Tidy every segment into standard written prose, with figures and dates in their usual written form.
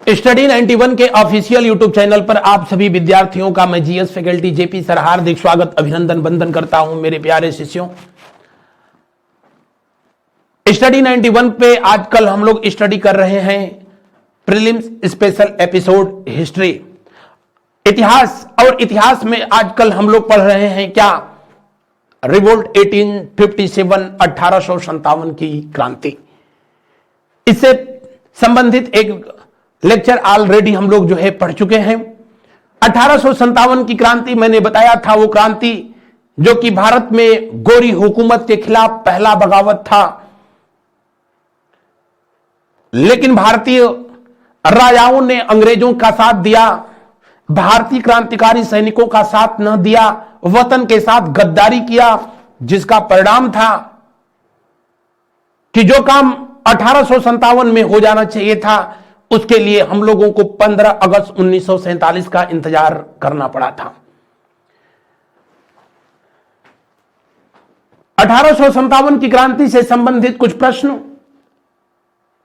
Study 91 के official YouTube channel पर आप सभी विद्यार्थियों का मैं जीएस फैकल्टी जेपी सर हार्दिक स्वागत अभिनंदन वंदन करता हूं। मेरे प्यारे शिष्यों, स्टडी 91 पे आजकल हम लोग स्टडी कर रहे हैं प्रीलिम्स स्पेशल एपिसोड हिस्ट्री, इतिहास। और इतिहास में आजकल हम लोग पढ़ रहे हैं क्या, रिवोल्ट 1857 1857 की क्रांति। इससे संबंधित एक लेक्चर ऑलरेडी हम लोग पढ़ चुके हैं। 1857 की क्रांति मैंने बताया था, वो क्रांति जो कि भारत में गोरी हुकूमत के खिलाफ पहला बगावत था, लेकिन भारतीय राजाओं ने अंग्रेजों का साथ दिया, भारतीय क्रांतिकारी सैनिकों का साथ न दिया, वतन के साथ गद्दारी किया, जिसका परिणाम था कि जो काम 1857 में हो जाना चाहिए था उसके लिए हम लोगों को 15 अगस्त 1947 का इंतजार करना पड़ा था। 1857 की क्रांति से संबंधित कुछ प्रश्न,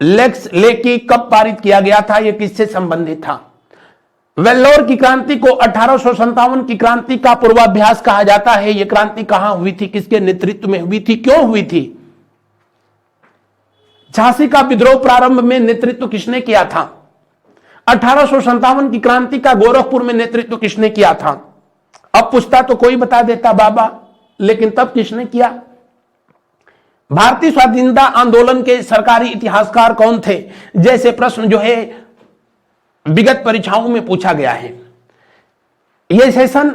लेक्स लेकी कब पारित किया गया था, यह किससे संबंधित था। वेल्लोर की क्रांति को 1857 की क्रांति का पूर्वाभ्यास कहा जाता है। यह क्रांति कहां हुई थी, किसके नेतृत्व में हुई थी, क्यों हुई थी। झांसी का विद्रोह प्रारंभ में नेतृत्व किसने किया था। 1857 की क्रांति का गोरखपुर में नेतृत्व किसने किया था। अब पूछता तो कोई बता देता बाबा, लेकिन तब किसने किया। भारतीय स्वाधीनता आंदोलन के सरकारी इतिहासकार कौन थे, जैसे प्रश्न विगत परीक्षाओं में पूछा गया है। यह सेशन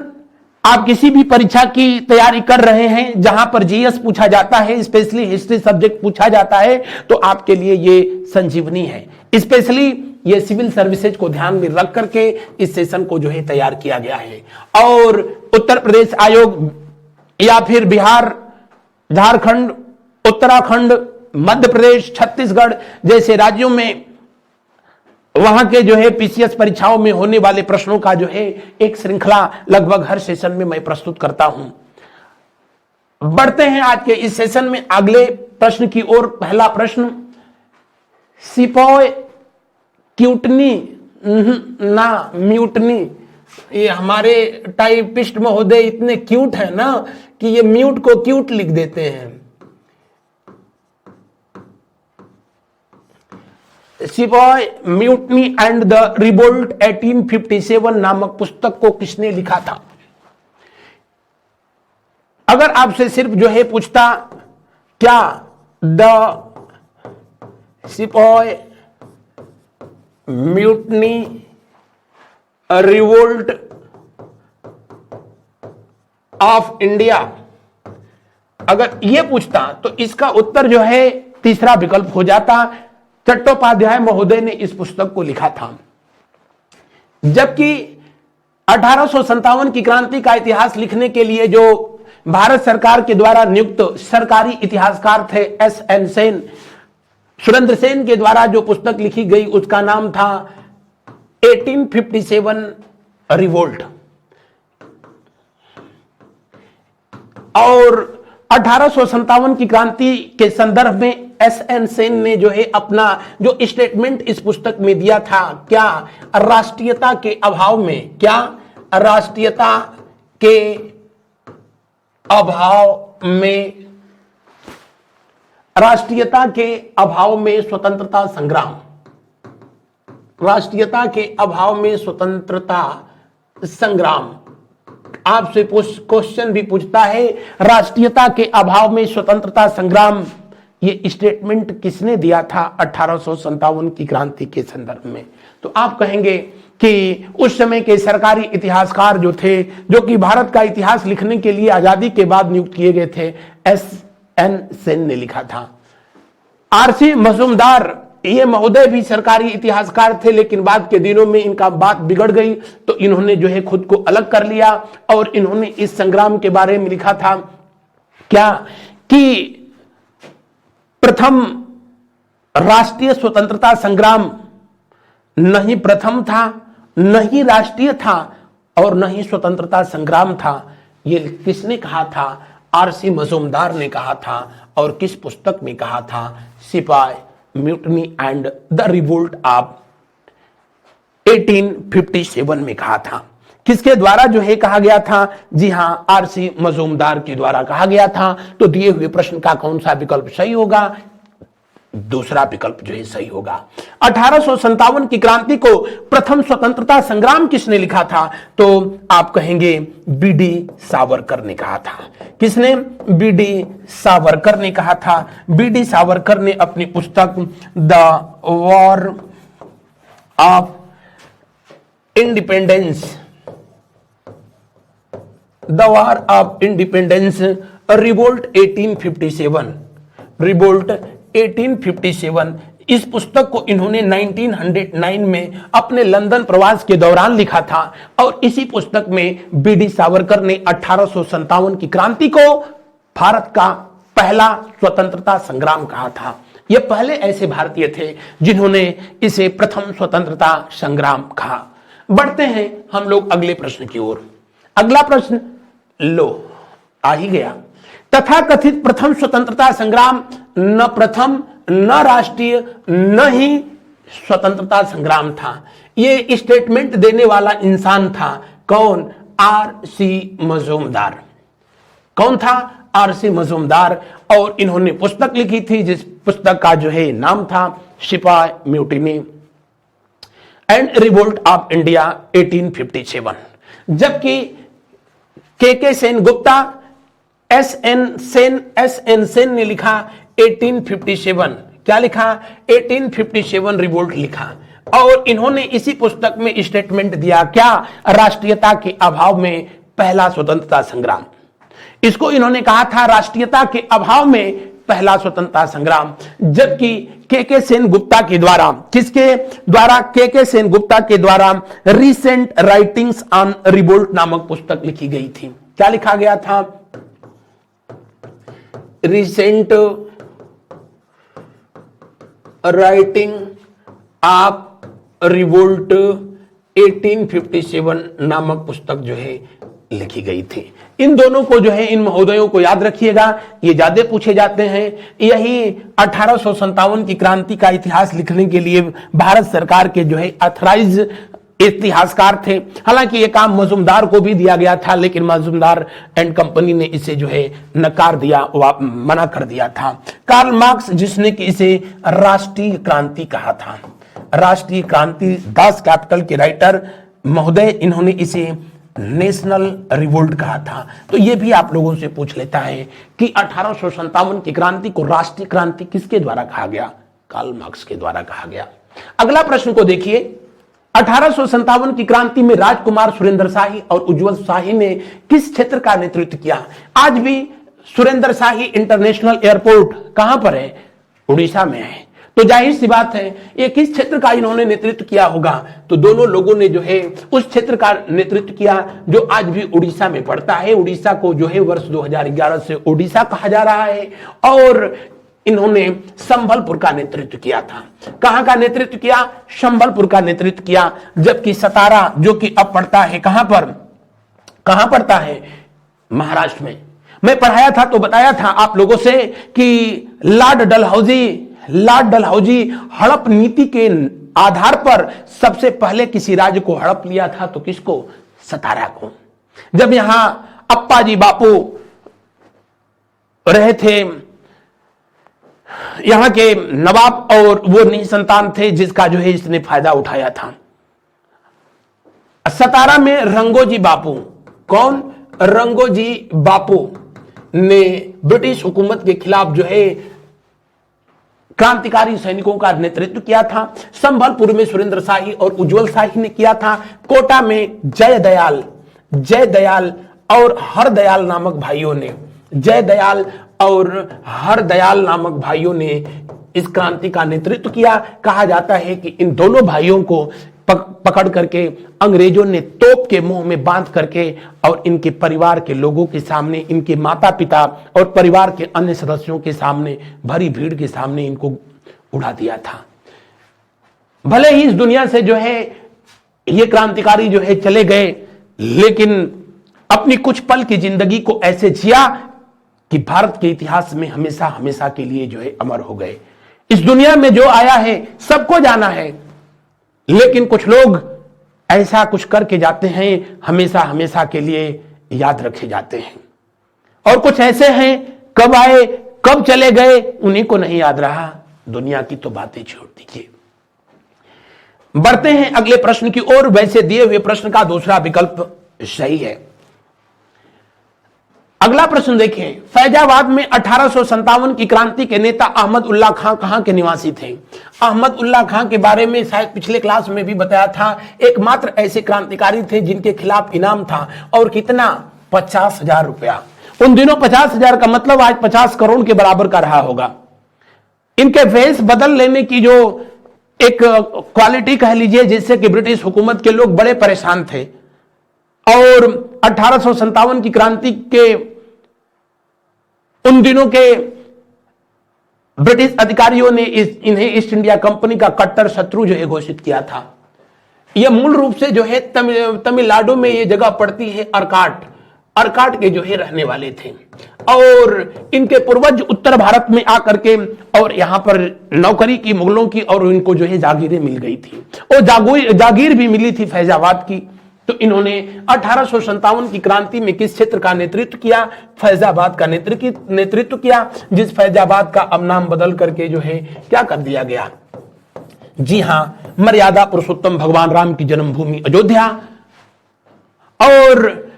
आप किसी भी परीक्षा की तैयारी कर रहे हैं जहां पर जीएस पूछा जाता है, स्पेशली हिस्ट्री सब्जेक्ट पूछा जाता है, तो आपके लिए ये संजीवनी है। स्पेशली ये सिविल सर्विसेज को ध्यान में रख करके इस सेशन को तैयार किया गया है। और उत्तर प्रदेश आयोग या फिर बिहार, झारखंड, उत्तराखंड, मध्य प्रदेश, छत्तीसगढ़ जैसे राज्यों में वहां के पीसीएस परीक्षाओं में होने वाले प्रश्नों का एक श्रृंखला लगभग हर सेशन में मैं प्रस्तुत करता हूं। बढ़ते हैं आज के इस सेशन में अगले प्रश्न की ओर। पहला प्रश्न, सिपॉय क्यूटनी ना म्यूटनी। ये हमारे टाइपिस्ट महोदय इतने क्यूट है ना कि ये म्यूट को क्यूट लिख देते हैं। Sepoy mutiny and the revolt 1857 नामक पुस्तक को किसने लिखा था। अगर आपसे सिर्फ पूछता क्या the sepoy mutiny revolt of India, अगर यह पूछता तो इसका उत्तर तीसरा विकल्प हो जाता, चट्टोपाध्याय महोदय ने इस पुस्तक को लिखा था। जबकि 1857 की क्रांति का इतिहास लिखने के लिए जो भारत सरकार के द्वारा नियुक्त सरकारी इतिहासकार थे एस.एन. सेन, सुरेंद्र सेन के द्वारा जो पुस्तक लिखी गई उसका नाम था 1857 रिवोल्ट। और 1857 की क्रांति के संदर्भ में एस.एन. सेन ने अपना जो स्टेटमेंट इस पुस्तक में दिया था, क्या राष्ट्रीयता के अभाव में, क्या राष्ट्रीयता के अभाव में, राष्ट्रीयता के अभाव में स्वतंत्रता संग्राम, राष्ट्रीयता के अभाव में स्वतंत्रता संग्राम। आपसे क्वेश्चन भी पूछता है राष्ट्रीयता के अभाव में स्वतंत्रता संग्राम, ये स्टेटमेंट किसने दिया था 1857 की क्रांति के संदर्भ में। तो आप कहेंगे कि उस समय के सरकारी इतिहासकार जो थे, जो कि भारत का इतिहास लिखने के लिए आजादी के बाद नियुक्त किए गए थे, एस.एन. सेन ने लिखा था। आर.सी. मजूमदार ये महोदय भी सरकारी इतिहासकार थे, लेकिन बाद के दिनों में इनका बात बिगड़ गई तो इन्होंने खुद को अलग कर लिया और इन्होंने इस संग्राम के बारे में लिखा था क्या कि प्रथम राष्ट्रीय स्वतंत्रता संग्राम न ही प्रथम था, न ही राष्ट्रीय था और न ही स्वतंत्रता संग्राम था। ये किसने कहा था, आर.सी. मजूमदार ने कहा था। और किस पुस्तक में कहा था, सिपाही mutiny and the revolt of 1857 में कहा था। किसके द्वारा जो है कहा गया था? जी हां, आरसी मजूमदार के द्वारा कहा गया था। तो दिए हुए प्रश्न का कौन सा विकल्प सही होगा? दूसरा विकल्प जो है सही होगा। 1857 की क्रांति को प्रथम स्वतंत्रता संग्राम किसने लिखा था? तो आप कहेंगे बीडी सावरकर ने कहा था। किसने? बीडी सावरकर ने कहा था। बीडी सावरकर ने अपनी पुस्तक the war of independence, the war of independence, revolt 1857, revolt 1857, इस पुस्तक को इन्होंने 1909 में अपने लंदन प्रवास के दौरान लिखा था। और इसी पुस्तक में बीडी सावरकर ने 1857 की क्रांति को भारत का पहला स्वतंत्रता संग्राम कहा था। ये पहले ऐसे भारतीय थे जिन्होंने इसे प्रथम स्वतंत्रता संग्राम कहा। बढ़ते हैं हम लोग अगले प्रश्न की ओर। अगला प्रश्न लो आ ही गया। तथाकथित प्रथम स्वतंत्रता संग्राम न प्रथम, न राष्ट्रीय, न ही स्वतंत्रता संग्राम था। यह स्टेटमेंट देने वाला इंसान था कौन? आरसी मजूमदार। कौन था? आरसी मजूमदार। और इन्होंने पुस्तक लिखी थी जिस पुस्तक का जो है नाम था सिपाही mutiny and revolt of India 1857। जबकि के सेन गुप्ता, एस एन सेन ने लिखा 1857। क्या लिखा? 1857 रिवोल्ट लिखा। और इन्होंने इसी पुस्तक में स्टेटमेंट दिया क्या? राष्ट्रीयता के अभाव में पहला स्वतंत्रता संग्राम। इसको इन्होंने कहा था राष्ट्रीयता के अभाव में पहला स्वतंत्रता संग्राम। जबकि के सेन गुप्ता के द्वारा, किसके द्वारा? के सेन गुप्ता के द्वारा रिसेंट राइटिंग्स ऑन रिवोल्ट नामक पुस्तक लिखी गई थी। क्या लिखा गया था? रिसेंट राइटिंग ऑफ रिवोल्ट 1857 नामक पुस्तक जो है लिखी गई थी। इन दोनों को जो है, इन महोदयों को याद रखिएगा, ये ज्यादा पूछे जाते हैं। यही 1857 की क्रांति का इतिहास लिखने के लिए भारत सरकार के जो है अथराइज इतिहासकार थे। हालांकि ये काम मजूमदार को भी दिया गया था, लेकिन मजूमदार एंड कंपनी ने इसे जो है नकार दिया, मना कर दिया था। कार्ल मार्क्स जिसने कि इसे राष्ट्रीय क्रांति कहा था, राष्ट्रीय क्रांति, दास कैपिटल के राइटर महोदय, इन्होंने इसे नेशनल रिवोल्ट कहा था। तो यह भी आप लोगों से पूछ लेता है कि 1857 की क्रांति को राष्ट्रीय क्रांति किसके द्वारा कहा गया? कार्ल मार्क्स के द्वारा कहा गया। अगला प्रश्न को देखिए। 1857 की क्रांति में राजकुमार सुरेंद्र शाही और उज्जवल शाही ने किस क्षेत्र का नेतृत्व किया? आज भी सुरेंद्र शाही इंटरनेशनल एयरपोर्ट कहां पर है? उड़ीसा में है। तो जाहिर सी बात है ये किस क्षेत्र का इन्होंने नेतृत्व किया होगा? तो दोनों लोगों ने जो है उस क्षेत्र का नेतृत्व किया जो आज भी उड़ीसा में पड़ता है। उड़ीसा को जो है वर्ष 2011 से ओडिशा कहा जा रहा है। और इन्होंने संबलपुर का नेतृत्व किया था। कहां का नेतृत्व किया? संबलपुर का नेतृत्व किया। जबकि सतारा जो कि अब पड़ता है कहां पर? कहां पड़ता है? महाराष्ट्र में। मैं पढ़ाया था तो बताया था आप लोगों से कि लॉर्ड डलहौजी हड़प नीति के आधार पर सबसे पहले किसी राज्य को हड़प लिया था, तो किसको? सतारा को। जब यहां अप्पाजी बापू रहे थे, यहां के नवाब, और वो निसंतान थे जिसका जो है इसने फायदा उठाया था। सतारा में रंगोजी बापू, कौन? रंगोजी बापू ने ब्रिटिश हुकूमत के खिलाफ जो है क्रांतिकारी सैनिकों का नेतृत्व किया था। संबलपुर में सुरेंद्र शाही और उज्जवल शाही ने किया था। कोटा में जयदयाल और हरदयाल नामक भाइयों ने, जयदयाल और हरदयाल नामक भाइयों ने इस क्रांति का नेतृत्व किया। कहा जाता है कि इन दोनों भाइयों को पकड़ करके अंग्रेजों ने तोप के मुंह में बांध करके और इनके परिवार के लोगों के सामने, इनके माता पिता और परिवार के अन्य सदस्यों के सामने, भरी भीड़ के सामने इनको उड़ा दिया था। भले ही इस दुनिया से जो है ये क्रांतिकारी जो है चले गए, लेकिन अपनी कुछ पल की जिंदगी को ऐसे जिया कि भारत के इतिहास में हमेशा हमेशा के लिए जो है अमर हो गए। इस दुनिया में जो आया है सबको जाना है, लेकिन कुछ लोग ऐसा कुछ करके जाते हैं, हमेशा हमेशा के लिए याद रखे जाते हैं। और कुछ ऐसे हैं, कब आए कब चले गए उन्हीं को नहीं याद रहा, दुनिया की तो बातें छोड़ दीजिए। बढ़ते हैं अगले प्रश्न की ओर। वैसे दिए हुए प्रश्न का दूसरा विकल्प सही है। अगला प्रश्न देखें, फैजाबाद में 1857 की क्रांति के नेता अहमद उल्ला खां कहां के निवासी थे? अहमद उल्ला खां के बारे में शायद पिछले क्लास में भी बताया था। एकमात्र ऐसे क्रांतिकारी थे जिनके खिलाफ इनाम था, और कितना? 50,000 रुपया। उन दिनों 50,000 का मतलब आज 50 करोड़ के बराबर का रहा होगा। इनके फेस बदल लेने की जो एक क्वालिटी कह लीजिए, जिससे कि ब्रिटिश हुकूमत के लोग बड़े परेशान थे, और 1857 की क्रांति के उन दिनों के ब्रिटिश अधिकारियों ने इन्हें ईस्ट इंडिया कंपनी का कट्टर शत्रु जो है घोषित किया था। यह मूल रूप से जो है तमिलनाडु में यह जगह पड़ती है अर्काट के जो है रहने वाले थे, और इनके पूर्वज उत्तर भारत में आकर के और यहां पर नौकरी की मुगलों की, और इनको जो है जागीरें मिल गई थी, और जागीर भी मिली थी फैजाबाद की। तो इन्होंने 1857 की क्रांति में किस क्षेत्र का नेतृत्व किया? फैजाबाद का नेतृत्व किया, जिस फैजाबाद का अब नाम बदल करके जो है क्या कर दिया गया? जी हां, मर्यादा पुरुषोत्तम भगवान राम की जन्मभूमि अयोध्या। और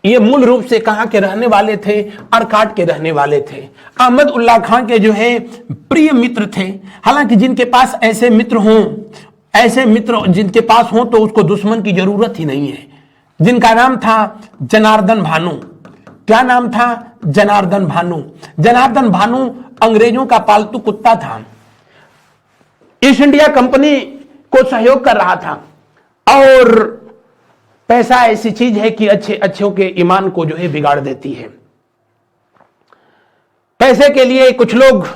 ये मूल रूप से कहां के रहने वाले थे? अर्काट के रहने वाले थे। अहमद उल्ला खां के जो है प्रिय मित्र थे। हालांकि जिनके पास ऐसे मित्र जिनके पास हों तो उसको दुश्मन की जरूरत ही नहीं है। जिनका नाम था जनार्दन भानु। क्या नाम था? जनार्दन भानु। जनार्दन भानु अंग्रेजों का पालतू कुत्ता था। ईस्ट इंडिया कंपनी को सहयोग कर रहा था, और पैसा ऐसी चीज है कि अच्छों के ईमान को जो है बिगाड़ देती है। पैसे के लिए कुछ लोग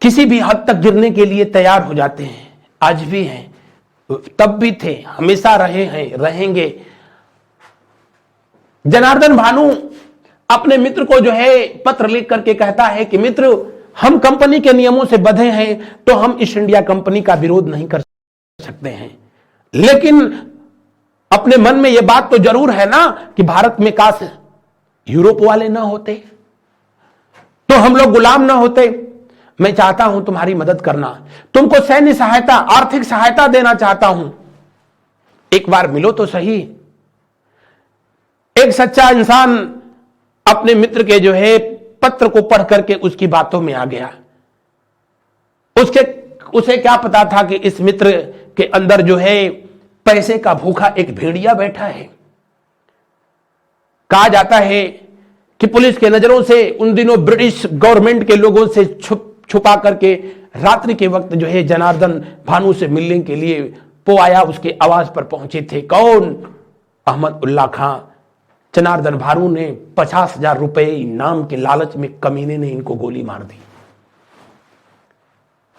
किसी भी हद तक गिरने के लिए तैयार हो जाते हैं। आज भी हैं, तब भी थे, हमेशा रहे हैं, रहेंगे। जनार्दन भानु अपने मित्र को जो है पत्र लिख करके कहता है कि मित्र, हम कंपनी के नियमों से बंधे हैं, तो हम ईस्ट इंडिया कंपनी का विरोध नहीं कर सकते हैं, लेकिन अपने मन में यह बात तो जरूर है ना कि भारत में काश यूरोप वाले ना होते, तो हम लोग गुलाम ना होते। मैं चाहता हूं तुम्हारी मदद करना, तुमको सैन्य सहायता, आर्थिक सहायता देना चाहता हूं, एक बार मिलो तो सही। एक सच्चा इंसान अपने मित्र के जो है पत्र को पढ़ करके उसकी बातों में आ गया। उसे क्या पता था कि इस मित्र के अंदर जो है पैसे का भूखा एक भेड़िया बैठा है। कहा जाता है कि पुलिस के नजरों से उन दिनों ब्रिटिश गवर्नमेंट के लोगों से छुपा करके रात्रि के वक्त जो है जनार्दन भानु से मिलने के लिए पोआया उसके आवाज पर पहुंचे थे। कौन? अहमद उल्ला खां। जनार्दन भानु ने 50,000 रुपए इनाम के लालच में कमीने ने इनको गोली मार दी,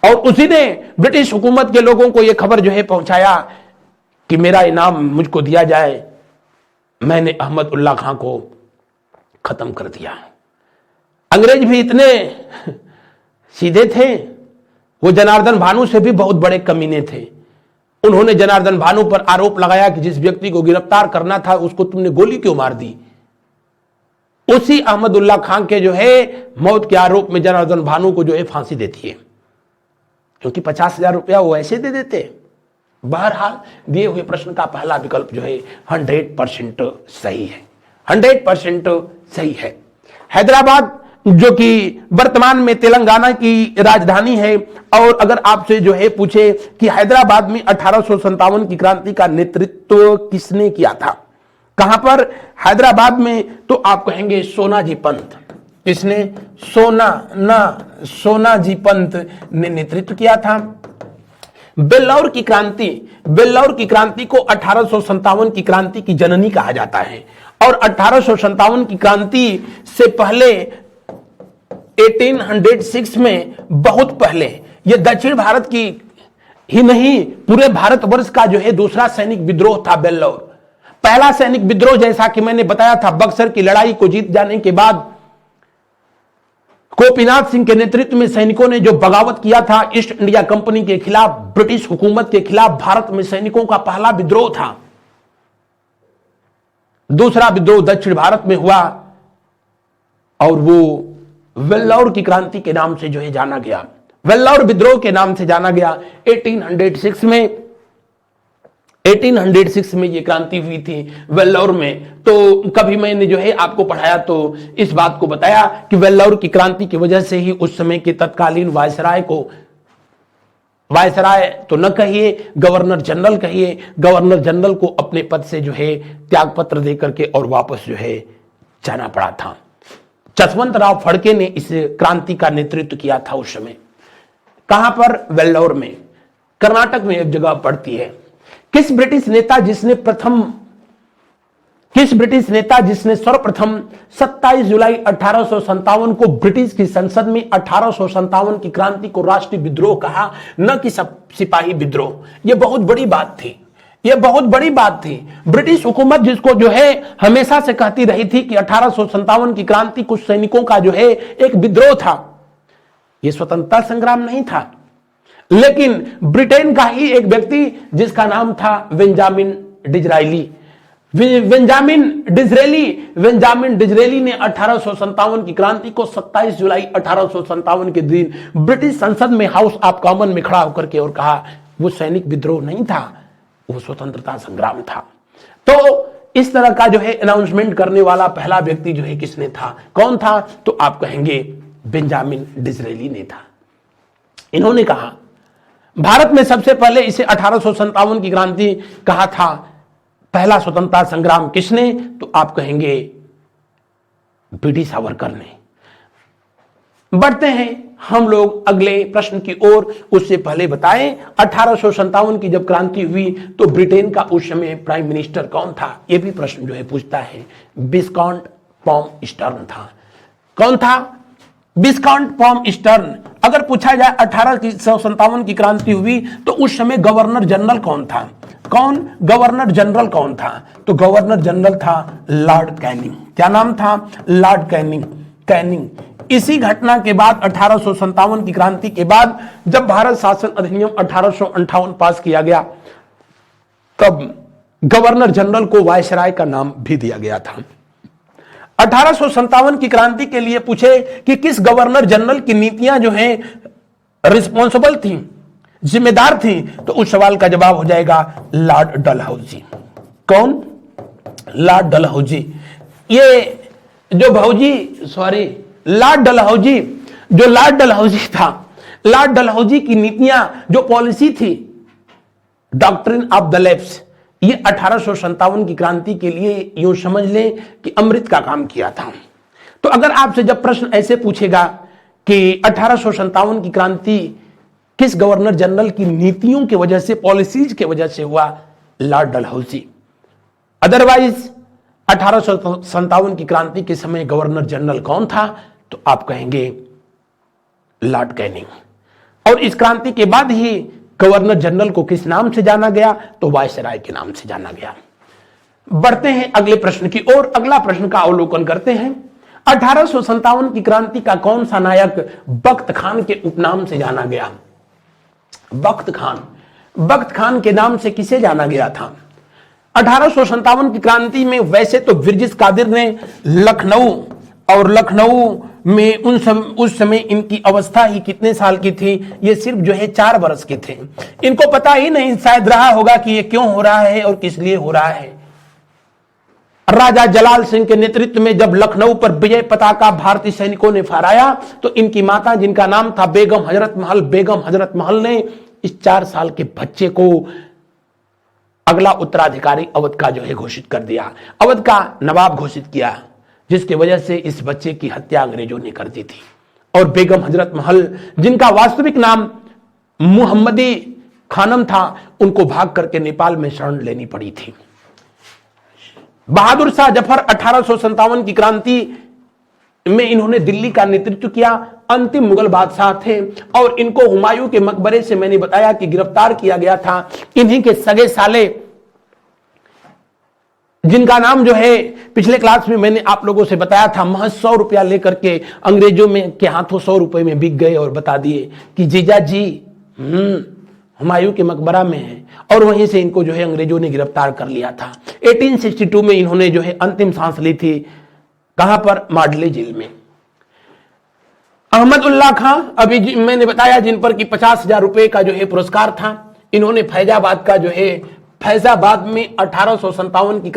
और उसी ने ब्रिटिश हुकूमत के लोगों को यह खबर जो है पहुंचाया कि मेरा इनाम मुझको दिया जाए। मैंने अहमद उल्ला खां को खत्म कर दिया। अंग्रेज भी इतने सीधे थे, वो जनार्दन भानु से भी बहुत बड़े कमीने थे। उन्होंने जनार्दन भानु पर आरोप लगाया कि जिस व्यक्ति को गिरफ्तार करना था उसको तुमने गोली क्यों मार दी। उसी अहमद उल्ला खां के जो है मौत के आरोप में जनार्दन भानु को जो है फांसी देती है, क्योंकि 50,000 रुपया वो ऐसे दे देते। बहरहाल दिए हुए प्रश्न का पहला विकल्प जो है 100% सही है, 100% सही है। हैदराबाद जो कि वर्तमान में तेलंगाना की राजधानी है, और अगर आपसे जो है पूछे कि हैदराबाद में 1857 की क्रांति का नेतृत्व किसने किया था, कहां पर? हैदराबाद में, तो आप कहेंगे सोनाजी पंत। किसने? सोनाजी पंत ने नेतृत्व किया था। बेल्लौर की क्रांति को 1857 की क्रांति की जननी कहा जाता है, और 1857 की क्रांति से पहले 1806 में, बहुत पहले, यह दक्षिण भारत की ही नहीं पूरे भारतवर्ष का जो है दूसरा सैनिक विद्रोह था बेल्लौर। पहला सैनिक विद्रोह जैसा कि मैंने बताया था, बक्सर की लड़ाई को जीत जाने के बाद गोपीनाथ सिंह के नेतृत्व में सैनिकों ने जो बगावत किया था ईस्ट इंडिया कंपनी के खिलाफ, ब्रिटिश हुकूमत के खिलाफ, भारत में सैनिकों का पहला विद्रोह था। दूसरा विद्रोह दक्षिण भारत में हुआ और वो वेल्लौर की क्रांति के नाम से जो है जाना गया, वेल्लौर विद्रोह के नाम से जाना गया। 1806 में ये क्रांति हुई थी वेल्लौर में। तो कभी मैंने जो है आपको पढ़ाया तो इस बात को बताया कि वेल्लौर की क्रांति की वजह से ही उस समय के तत्कालीन वायसराय को, वायसराय तो न कहिए, गवर्नर जनरल कहिए, गवर्नर जनरल को अपने पद से जो है त्यागपत्र देकर के और वापस जो है जाना पड़ा था। जसवंत राव फड़के ने इस क्रांति का नेतृत्व किया था उस समय। कहां पर? वेल्लौर में, कर्नाटक में एक जगह पड़ती है। किस ब्रिटिश नेता जिसने सर्वप्रथम 27 जुलाई 1857 को ब्रिटिश की संसद में 1857 की क्रांति को राष्ट्रीय विद्रोह कहा, न कि सिपाही विद्रोह। यह बहुत बड़ी बात थी, यह बहुत बड़ी बात थी। ब्रिटिश हुकूमत जिसको जो है हमेशा से कहती रही थी कि 1857 की क्रांति कुछ सैनिकों का जो है एक विद्रोह था, यह स्वतंत्रता संग्राम नहीं था। लेकिन ब्रिटेन का ही एक व्यक्ति जिसका नाम था बेंजामिन डिज़रेली ने 1857 की क्रांति को 27 जुलाई 1857 के दिन ब्रिटिश संसद में, हाउस ऑफ कॉमन में खड़ा होकर के और कहा वो सैनिक विद्रोह नहीं था, वो स्वतंत्रता संग्राम था। तो इस तरह का जो है अनाउंसमेंट करने वाला पहला व्यक्ति जो है किसने था, कौन था? तो आप कहेंगे बेंजामिन डिज़रेली ने था। इन्होंने कहा भारत में सबसे पहले इसे 1857 की क्रांति कहा था, पहला स्वतंत्रता संग्राम किसने? तो आप कहेंगे बीडी सावरकर ने। बढ़ते हैं हम लोग अगले प्रश्न की ओर। उससे पहले बताएं 1857 की जब क्रांति हुई तो ब्रिटेन का उस समय प्राइम मिनिस्टर कौन था? यह भी प्रश्न जो है पूछता है। विस्काउंट पॉमस्टर्न था। कौन था? विस्काउंट पॉमस्टर्न। अगर पूछा जाए 1857 की क्रांति हुई तो उस समय गवर्नर जनरल कौन था? कौन? गवर्नर जनरल कौन था? तो गवर्नर जनरल था लॉर्ड कैनिंग। क्या नाम था? Lord Canning. इसी घटना के बाद 1857 की क्रांति के बाद जब भारत शासन अधिनियम 1858 पास किया गया तब गवर्नर जनरल को वायसराय का नाम भी दिया गया था। 1857 की क्रांति के लिए पूछे कि किस गवर्नर जनरल की नीतियां जो हैं रिस्पॉन्सिबल थी, जिम्मेदार थी, तो उस सवाल का जवाब हो जाएगा लॉर्ड डलहौजी। कौन? लॉर्ड डलहौजी। ये जो लॉर्ड डलहौजी था, लॉर्ड डलहौजी की नीतियां, जो पॉलिसी थी, डॉक्ट्रिन ऑफ द लैप्स, ये 1857 की क्रांति के लिए यूं समझ लें कि अमृत का काम किया था। तो अगर आपसे जब प्रश्न ऐसे पूछेगा कि 1857 की क्रांति किस गवर्नर जनरल की नीतियों की वजह से, पॉलिसीज की वजह से हुआ? लॉर्ड डलहौजी। अदरवाइज 1857 की क्रांति के समय गवर्नर जनरल कौन था? तो आप कहेंगे लॉर्ड कैनिंग। और इस क्रांति के बाद ही गवर्नर जनरल को किस नाम से जाना गया? तो वायसराय के नाम से जाना गया। बढ़ते हैं अगले प्रश्न की ओर। अगला प्रश्न का अवलोकन करते हैं। 1857 की क्रांति का कौन सा नायक बख्त खान के उपनाम से जाना गया? बख्त खान के नाम से किसे जाना गया था? 1857 की क्रांति में वैसे तो विरजिस कादिर ने लखनऊ में उस समय इनकी अवस्था ही कितने साल की थी? ये सिर्फ जो है 4 वर्ष के थे। इनको पता ही नहीं शायद रहा होगा कि ये क्यों हो रहा है और किस लिए हो रहा है। राजा जलाल सिंह के नेतृत्व में जब लखनऊ पर विजय पताका भारतीय सैनिकों ने फहराया तो इनकी माता, जिनका नाम था बेगम हजरत महल ने इस 4 साल के बच्चे को अगला उत्तराधिकारी अवध का जो है घोषित कर दिया, अवध का नवाब घोषित किया, जिसकी वजह से इस बच्चे की हत्या अंग्रेजों ने कर दी थी। और बेगम हजरत महल, जिनका वास्तविक नाम मुहम्मदी खानम था, उनको भाग करके नेपाल में शरण लेनी पड़ी थी। बहादुर शाह जफर 1857 की क्रांति में इन्होंने दिल्ली का नेतृत्व किया, अंतिम मुगल बादशाह थे और इनको हुमायूं के मकबरे से मैंने बताया कि गिरफ्तार किया गया था। इन्हीं के सगे साले जिनका नाम जो है पिछले क्लास में मैंने आप लोगों से बताया था, महज 100 रुपया लेकर के अंग्रेजों में के हाथों 100 रुपए में बिक गए और बता दिए कि जीजा जी हुमायूं के मकबरा में है, और वहीं से इनको जो है अंग्रेजों ने गिरफ्तार कर लिया था। 1862 में इन्होंने जो है अंतिम सांस ली थी। कहां पर? माडले जेल में। अहमदुल्लाह खां, अभी मैंने बताया, जिन पर कि 50,000 रुपए का जो है पुरस्कार था। इन्होंने फैजाबाद का जो है, फैजाबाद में 1857 की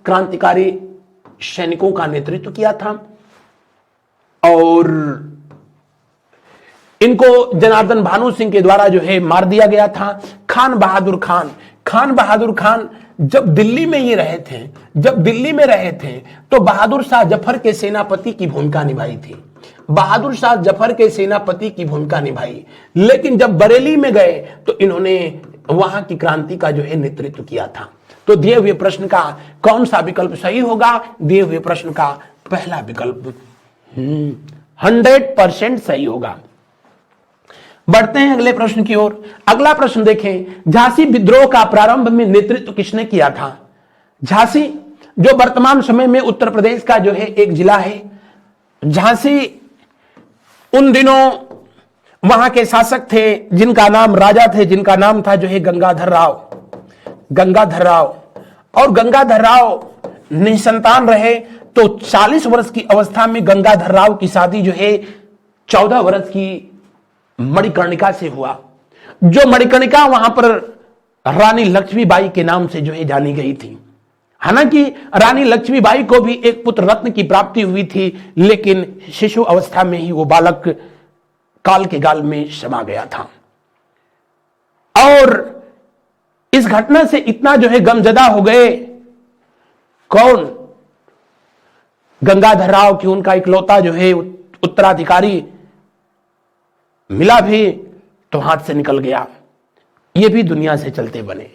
क्रांतिकारी सैनिकों का नेतृत्व किया था, और इनको जनार्दन भानु सिंह के द्वारा जो है मार दिया गया था। खान बहादुर खान जब दिल्ली में ये रहे थे, तो बहादुर शाह जफर के सेनापति की भूमिका निभाई थी। लेकिन जब बरेली में गए तो इन्होंने वहां की क्रांति का जो है नेतृत्व किया था। तो दिए हुए प्रश्न का कौन सा विकल्प सही होगा? दिए हुए प्रश्न का पहला विकल्प 100% सही होगा। बढ़ते हैं अगले प्रश्न की ओर। अगला प्रश्न देखें, झांसी विद्रोह का प्रारंभ में नेतृत्व किसने किया था? झांसी जो वर्तमान समय में उत्तर प्रदेश का जो है एक जिला है। झांसी उन दिनों वहां के शासक थे जिनका नाम, राजा थे जिनका नाम था जो है गंगाधर राव। और गंगाधर राव निसंतान रहे, तो 40 वर्ष की अवस्था में गंगाधर राव की शादी जो है 14 वर्ष की मणिकर्णिका से हुआ। जो मणिकर्णिका वहां पर रानी लक्ष्मीबाई के नाम से जो है जानी गई थी। हालांकि रानी लक्ष्मीबाई को भी एक पुत्र रत्न की प्राप्ति हुई थी, लेकिन शिशु अवस्था में ही वो बालक काल के गाल में समा गया था। और इस घटना से इतना जो है गमजदा हो गए कौन? गंगाधर राव की उनका इकलौता जो है उत्तराधिकारी मिला भी तो हाथ से निकल गया। ये भी दुनिया से चलते बने।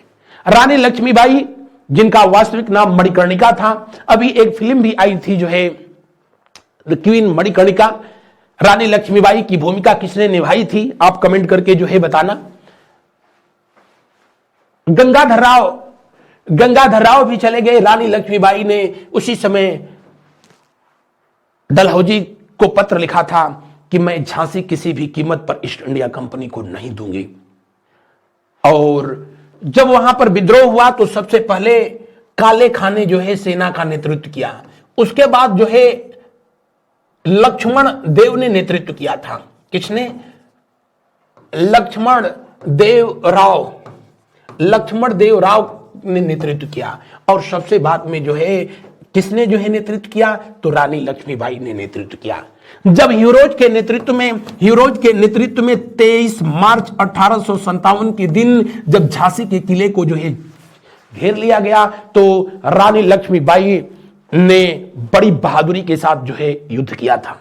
रानी लक्ष्मीबाई जिनका वास्तविक नाम मणिकर्णिका था, अभी एक फिल्म भी आई थी जो है द क्वीन मणिकर्णिका। रानी लक्ष्मीबाई की भूमिका किसने निभाई थी? आप कमेंट करके जो है बताना। गंगाधर राव भी चले गए। रानी लक्ष्मीबाई ने उसी समय डलहौजी को पत्र लिखा था कि मैं झांसी किसी भी कीमत पर ईस्ट इंडिया कंपनी को नहीं दूंगी। और जब वहां पर विद्रोह हुआ तो सबसे पहले काले खान ने जो है सेना का नेतृत्व किया। उसके बाद जो है लक्ष्मण देव ने नेतृत्व किया था। किसने? लक्ष्मण देव राव ने नेतृत्व किया। और सबसे बाद में जो है किसने जो है नेतृत्व किया? तो रानी लक्ष्मीबाई ने नेतृत्व किया। जब ह्यूरोज के नेतृत्व में 23 मार्च 1857 के दिन जब झांसी के किले को जो है घेर लिया गया, तो रानी लक्ष्मीबाई ने बड़ी बहादुरी के साथ जो है युद्ध किया था।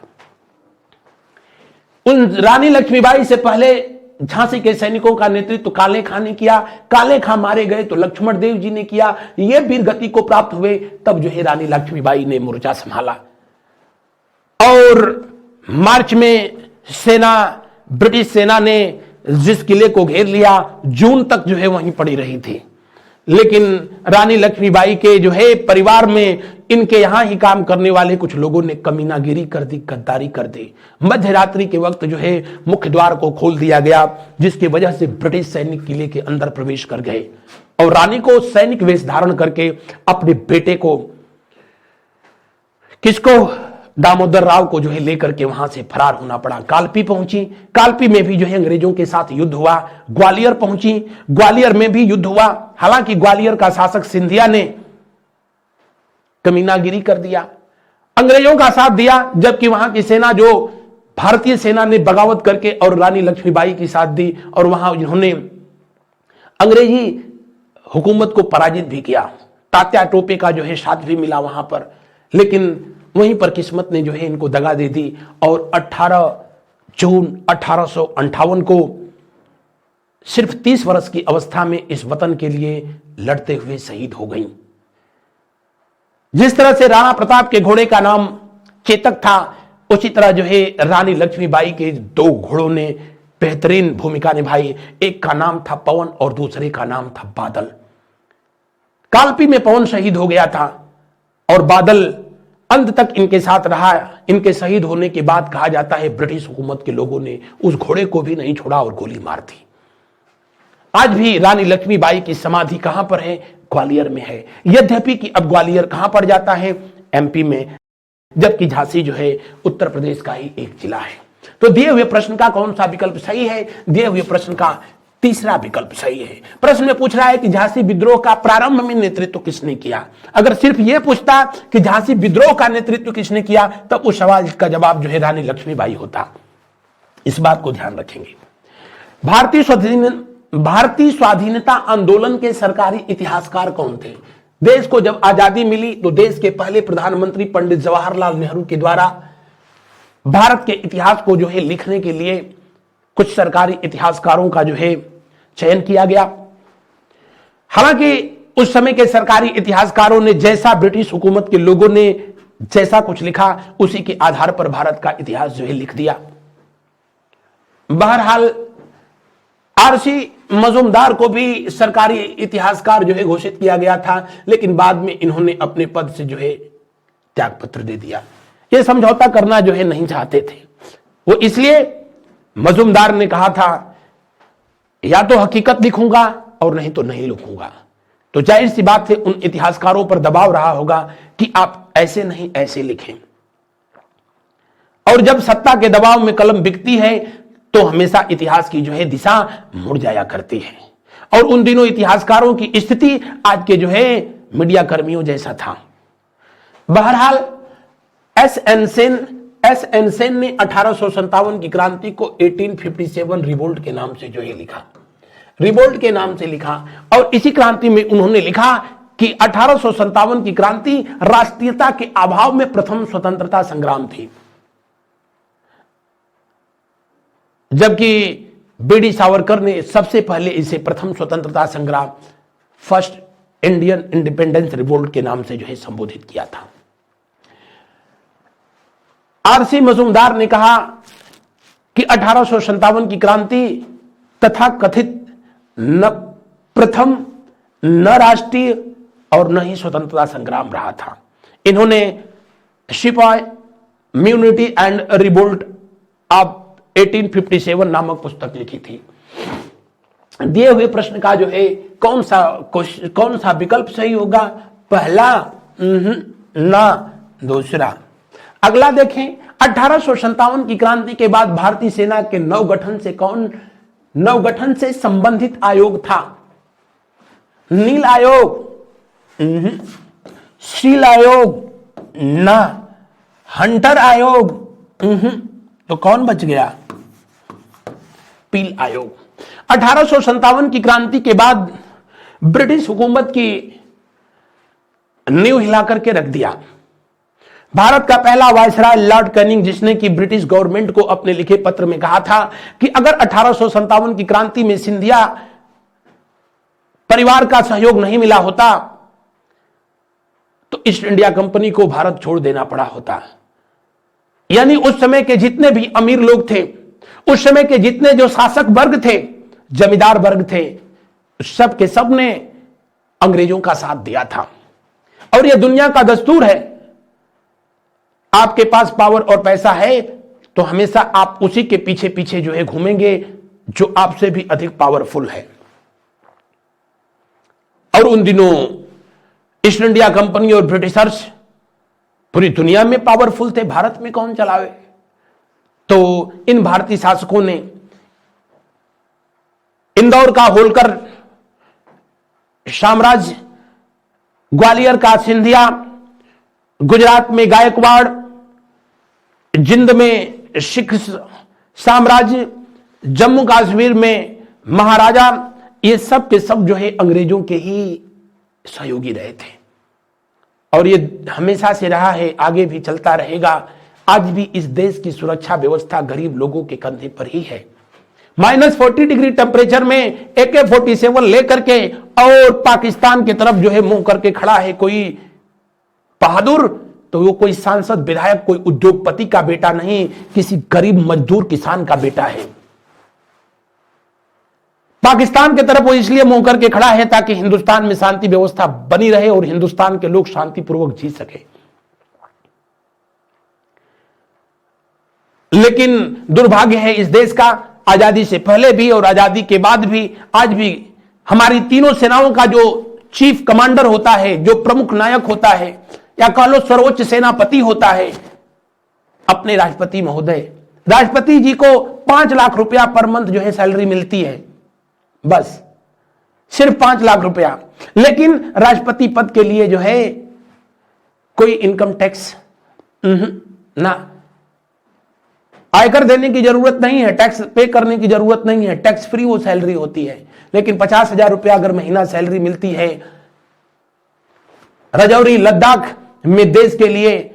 उन रानी लक्ष्मीबाई से पहले झांसी के सैनिकों का नेतृत्व काले खां ने किया। काले खां मारे गए तो लक्ष्मण देव जी ने किया। ये वीर गति को प्राप्त हुए, तब जो है रानी लक्ष्मीबाई ने मोर्चा संभाला। और मार्च में ब्रिटिश सेना ने जिस किले को घेर लिया, जून तक जो है वहीं पड़ी रही थी। लेकिन रानी लक्ष्मीबाई के जो है परिवार में इनके यहां ही काम करने वाले कुछ लोगों ने कमीनागिरी कर दी, गद्दारी कर दी। मध्य रात्रि के वक्त जो है मुख्य द्वार को खोल दिया गया, जिसकी वजह से ब्रिटिश सैनिक किले के अंदर प्रवेश कर गए और रानी को सैनिक वेश धारण करके अपने बेटे को, किसको? दामोदर राव को जो है लेकर के वहां से फरार होना पड़ा। कालपी पहुंची। कालपी में भी जो है अंग्रेजों के साथ युद्ध हुआ। ग्वालियर पहुंची। ग्वालियर में भी युद्ध हुआ। हालांकि ग्वालियर का शासक सिंधिया ने कमीनागिरी कर दिया, अंग्रेजों का साथ दिया, जबकि वहां की सेना, जो भारतीय सेना ने बगावत करके और रानी लक्ष्मीबाई की साथ दी और वहां उन्होंने अंग्रेजी हुकूमत को पराजित भी किया। तात्या टोपे का जो है साथ भी मिला वहां पर, लेकिन वहीं पर किस्मत ने जो है इनको दगा दे दी और 18 जून 1858 को सिर्फ 30 वर्ष की अवस्था में इस वतन के लिए लड़ते हुए शहीद हो गईं। जिस तरह से राणा प्रताप के घोड़े का नाम चेतक था, उसी तरह जो है रानी लक्ष्मीबाई के 2 घोड़ों ने बेहतरीन भूमिका निभाई। एक का नाम था पवन और दूसरे का नाम था बादल। कालपी में पवन शहीद हो गया था और बादल अंत तक इनके साथ रहा। इनके शहीद होने के बाद कहा जाता है ब्रिटिश हुकूमत के लोगों ने उस घोड़े को भी नहीं छोड़ा और गोली मार दी। आज भी रानी लक्ष्मीबाई की समाधि कहां पर है? ग्वालियर में है। यद्यपि कि अब ग्वालियर कहां पर जाता है? एमपी में, जबकि झांसी जो है उत्तर प्रदेश का ही एक जिला है। तो दिए हुए प्रश्न का कौन सा विकल्प सही है? दिए हुए प्रश्न का तीसरा विकल्प सही है। प्रश्न में पूछ रहा है कि झांसी विद्रोह का प्रारंभ में नेतृत्व किसने किया। अगर सिर्फ यह पूछता कि झांसी विद्रोह का नेतृत्व किसने किया, तब उस सवाल का जवाब जो है रानी लक्ष्मीबाई होता। इस बात को ध्यान रखेंगे। भारतीय स्वाधीनता आंदोलन के सरकारी इतिहासकार कौन थे? देश को जब आजादी मिली तो देश के पहले प्रधानमंत्री पंडित जवाहरलाल नेहरू के द्वारा भारत के इतिहास को जो है लिखने के लिए कुछ सरकारी इतिहासकारों का जो है चयन किया गया। हालांकि उस समय के सरकारी इतिहासकारों ने जैसा ब्रिटिश हुकूमत के लोगों ने जैसा कुछ लिखा उसी के आधार पर भारत का इतिहास जो है लिख दिया। बहरहाल आरसी मजूमदार को भी सरकारी इतिहासकार जो है घोषित किया गया था, लेकिन बाद में इन्होंने अपने पद से जो है त्यागपत्र दे दिया। ये समझौता करना जो है नहीं चाहते थे वो, इसलिए मजूमदार ने कहा था या तो हकीकत लिखूंगा और नहीं तो नहीं लिखूंगा। तो जाहिर सी बात है उन इतिहासकारों पर दबाव रहा होगा कि आप ऐसे नहीं ऐसे लिखें। और जब सत्ता के दबाव में कलम बिकती है तो हमेशा इतिहास की जो है दिशा मुड़ जाया करती है। और उन दिनों इतिहासकारों की स्थिति आज के जो है मीडिया कर्मियों जैसा था। बहरहाल एस एन सेन ने 1857 की क्रांति को 1857 रिवोल्ट के नाम से जो है लिखा, रिवोल्ट के नाम से लिखा। और इसी क्रांति में उन्होंने लिखा कि 1857 की क्रांति राष्ट्रीयता के अभाव में प्रथम स्वतंत्रता संग्राम थी, जबकि बीडी सावरकर ने सबसे पहले इसे प्रथम स्वतंत्रता संग्राम, फर्स्ट इंडियन इंडिपेंडेंस रिवोल्ट के नाम से जो है संबोधित किया था। आरसी मजूमदार ने कहा कि 1857 की क्रांति तथा कथित न प्रथम न राष्ट्रीय और न ही स्वतंत्रता संग्राम रहा था। इन्होंने शिपाई म्यूनिटी एंड रिवोल्ट ऑफ 1857 नामक पुस्तक लिखी थी। दिए हुए प्रश्न का जो है कौन सा विकल्प सही होगा? पहला ना, दूसरा। अगला देखें, 1857 की क्रांति के बाद भारतीय सेना के नवगठन से संबंधित आयोग था? नील आयोग, शील आयोग ना, हंटर आयोग तो कौन बच गया? पील आयोग। 1857 की क्रांति के बाद ब्रिटिश हुकूमत की नींव हिलाकर के रख दिया। भारत का पहला वायसराय लॉर्ड कैनिंग, जिसने कि ब्रिटिश गवर्नमेंट को अपने लिखे पत्र में कहा था कि अगर 1857 की क्रांति में सिंधिया परिवार का सहयोग नहीं मिला होता तो ईस्ट इंडिया कंपनी को भारत छोड़ देना पड़ा होता। यानी उस समय के जितने भी अमीर लोग थे, उस समय के जितने जो शासक वर्ग थे, जमींदार वर्ग थे, सब के सब ने अंग्रेजों का साथ दिया था। और यह दुनिया का दस्तूर है, आपके पास पावर और पैसा है तो हमेशा आप उसी के पीछे पीछे जो है घूमेंगे जो आपसे भी अधिक पावरफुल है। और उन दिनों ईस्ट इंडिया कंपनी और ब्रिटिशर्स पूरी दुनिया में पावरफुल थे, भारत में कौन चलावे? तो इन भारतीय शासकों ने इंदौर का होलकर साम्राज्य, ग्वालियर का सिंधिया, गुजरात में गायकवाड़, जिंद में सिख साम्राज्य, जम्मू कश्मीर में महाराजा, ये सब के सब जो है अंग्रेजों के ही सहयोगी रहे थे। और ये हमेशा से रहा है, आगे भी चलता रहेगा। आज भी इस देश की सुरक्षा व्यवस्था गरीब लोगों के कंधे पर ही है। -40 डिग्री टेम्परेचर में AK-47 लेकर के और पाकिस्तान की तरफ जो है मुंह करके खड़ा है कोई बहादुर, तो वो कोई सांसद, विधायक, कोई उद्योगपति का बेटा नहीं, किसी गरीब मजदूर किसान का बेटा है। पाकिस्तान की तरफ वो इसलिए मुंह करके खड़ा है ताकि हिंदुस्तान में शांति व्यवस्था बनी रहे और हिंदुस्तान के लोग शांतिपूर्वक जी सके। लेकिन दुर्भाग्य है इस देश का, आजादी से पहले भी और आजादी के बाद भी आज भी हमारी तीनों सेनाओं का जो चीफ कमांडर होता है, जो प्रमुख नायक होता है, या कह लो सर्वोच्च सेनापति होता है, अपने राष्ट्रपति महोदय, राष्ट्रपति जी को 5 लाख रुपया पर मंथ जो है सैलरी मिलती है, बस सिर्फ 5 लाख रुपया। लेकिन राष्ट्रपति पद के लिए जो है कोई इनकम टैक्स ना, आयकर देने की जरूरत नहीं है, टैक्स पे करने की जरूरत नहीं है, टैक्स फ्री वो सैलरी होती है। लेकिन 50,000 रुपया अगर महीना सैलरी मिलती है, रजौरी लद्दाख में देश के लिए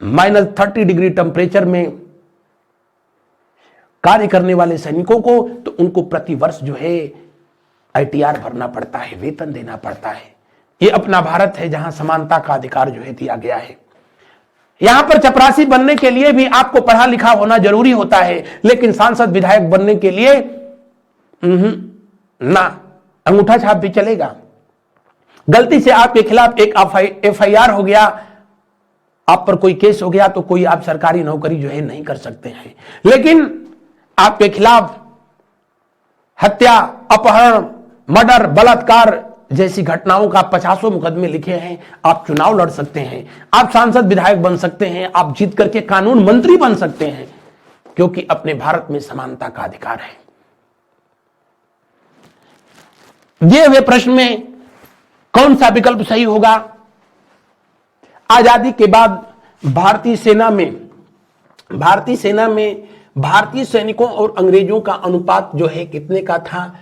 -30 डिग्री टेम्परेचर में कार्य करने वाले सैनिकों को, तो उनको प्रति वर्ष जो है ITR भरना पड़ता है, वेतन देना पड़ता है। ये अपना भारत है जहां समानता का अधिकार जो है दिया गया है। यहां पर चपरासी बनने के लिए भी आपको पढ़ा लिखा होना जरूरी होता है, लेकिन सांसद विधायक बनने के लिए ना, अंगूठा छाप भी चलेगा। गलती से आपके खिलाफ एक FIR हो गया, आप पर कोई केस हो गया, तो कोई आप सरकारी नौकरी जो है नहीं कर सकते हैं। लेकिन आपके खिलाफ हत्या, अपहरण, मर्डर, बलात्कार जैसी घटनाओं का 50 मुकदमे लिखे हैं, आप चुनाव लड़ सकते हैं, आप सांसद विधायक बन सकते हैं, आप जीत करके कानून मंत्री बन सकते हैं, क्योंकि अपने भारत में समानता का अधिकार है। दिए हुए प्रश्न में कौन सा विकल्प सही होगा? आजादी के बाद भारतीय सेना में भारतीय सैनिकों और अंग्रेजों का अनुपात जो है कितने का था?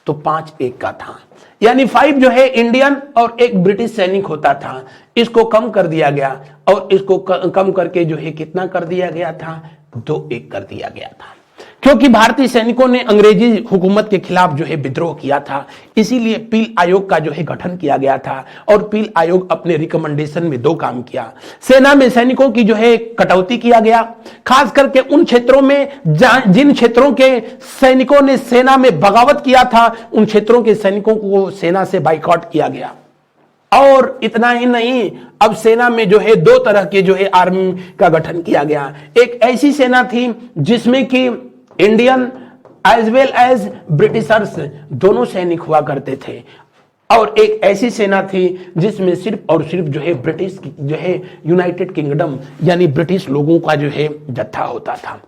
तो 5:1 का था, यानी 5 जो है इंडियन और 1 ब्रिटिश सैनिक होता था। इसको कम कर दिया गया और इसको कम करके जो है कितना कर दिया गया था? 2:1 कर दिया गया था, क्योंकि भारतीय सैनिकों ने अंग्रेजी हुकूमत के खिलाफ जो है विद्रोह किया था। इसीलिए पील आयोग का जो है गठन किया गया था, और पील आयोग अपने रिकमेंडेशन में 2 काम किया। सेना में सैनिकों की जो है कटौती किया गया, खास करके उन क्षेत्रों में जिन क्षेत्रों के सैनिकों ने सेना में बगावत किया था, उन क्षेत्रों के सैनिकों को सेना से बाइकआउट किया गया। और इतना ही नहीं, अब सेना में जो है 2 तरह के जो है आर्मी का गठन किया गया। एक ऐसी सेना थी जिसमें कि Indian as well as Britishers दोनों सैनिक हुआ करते थे, और एक ऐसी सेना थी जिसमें सिर्फ और सिर्फ जो है ब्रिटिश जो है यूनाइटेड किंगडम यानी ब्रिटिश लोगों का जो है जत्था होता था।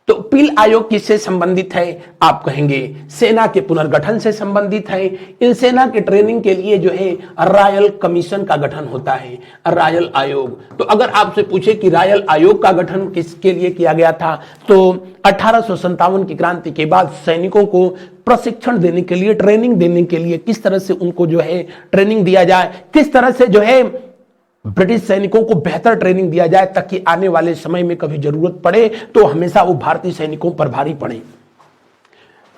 तो पील आयोग किससे संबंधित है? आप कहेंगे सेना के पुनर्गठन से संबंधित है। इन सेना के ट्रेनिंग के लिए जो है रॉयल कमीशन का गठन होता है, रॉयल आयोग। तो अगर आपसे पूछे कि रॉयल आयोग का गठन किसके लिए किया गया था, तो 1857 की क्रांति के बाद सैनिकों को प्रशिक्षण देने के लिए, ट्रेनिंग देने के लिए, किस तरह से उनको जो है ट्रेनिंग दिया जाए, किस तरह से जो है ब्रिटिश सैनिकों को बेहतर ट्रेनिंग दिया जाए, ताकि आने वाले समय में कभी जरूरत पड़े तो हमेशा वो भारतीय सैनिकों पर भारी पड़े।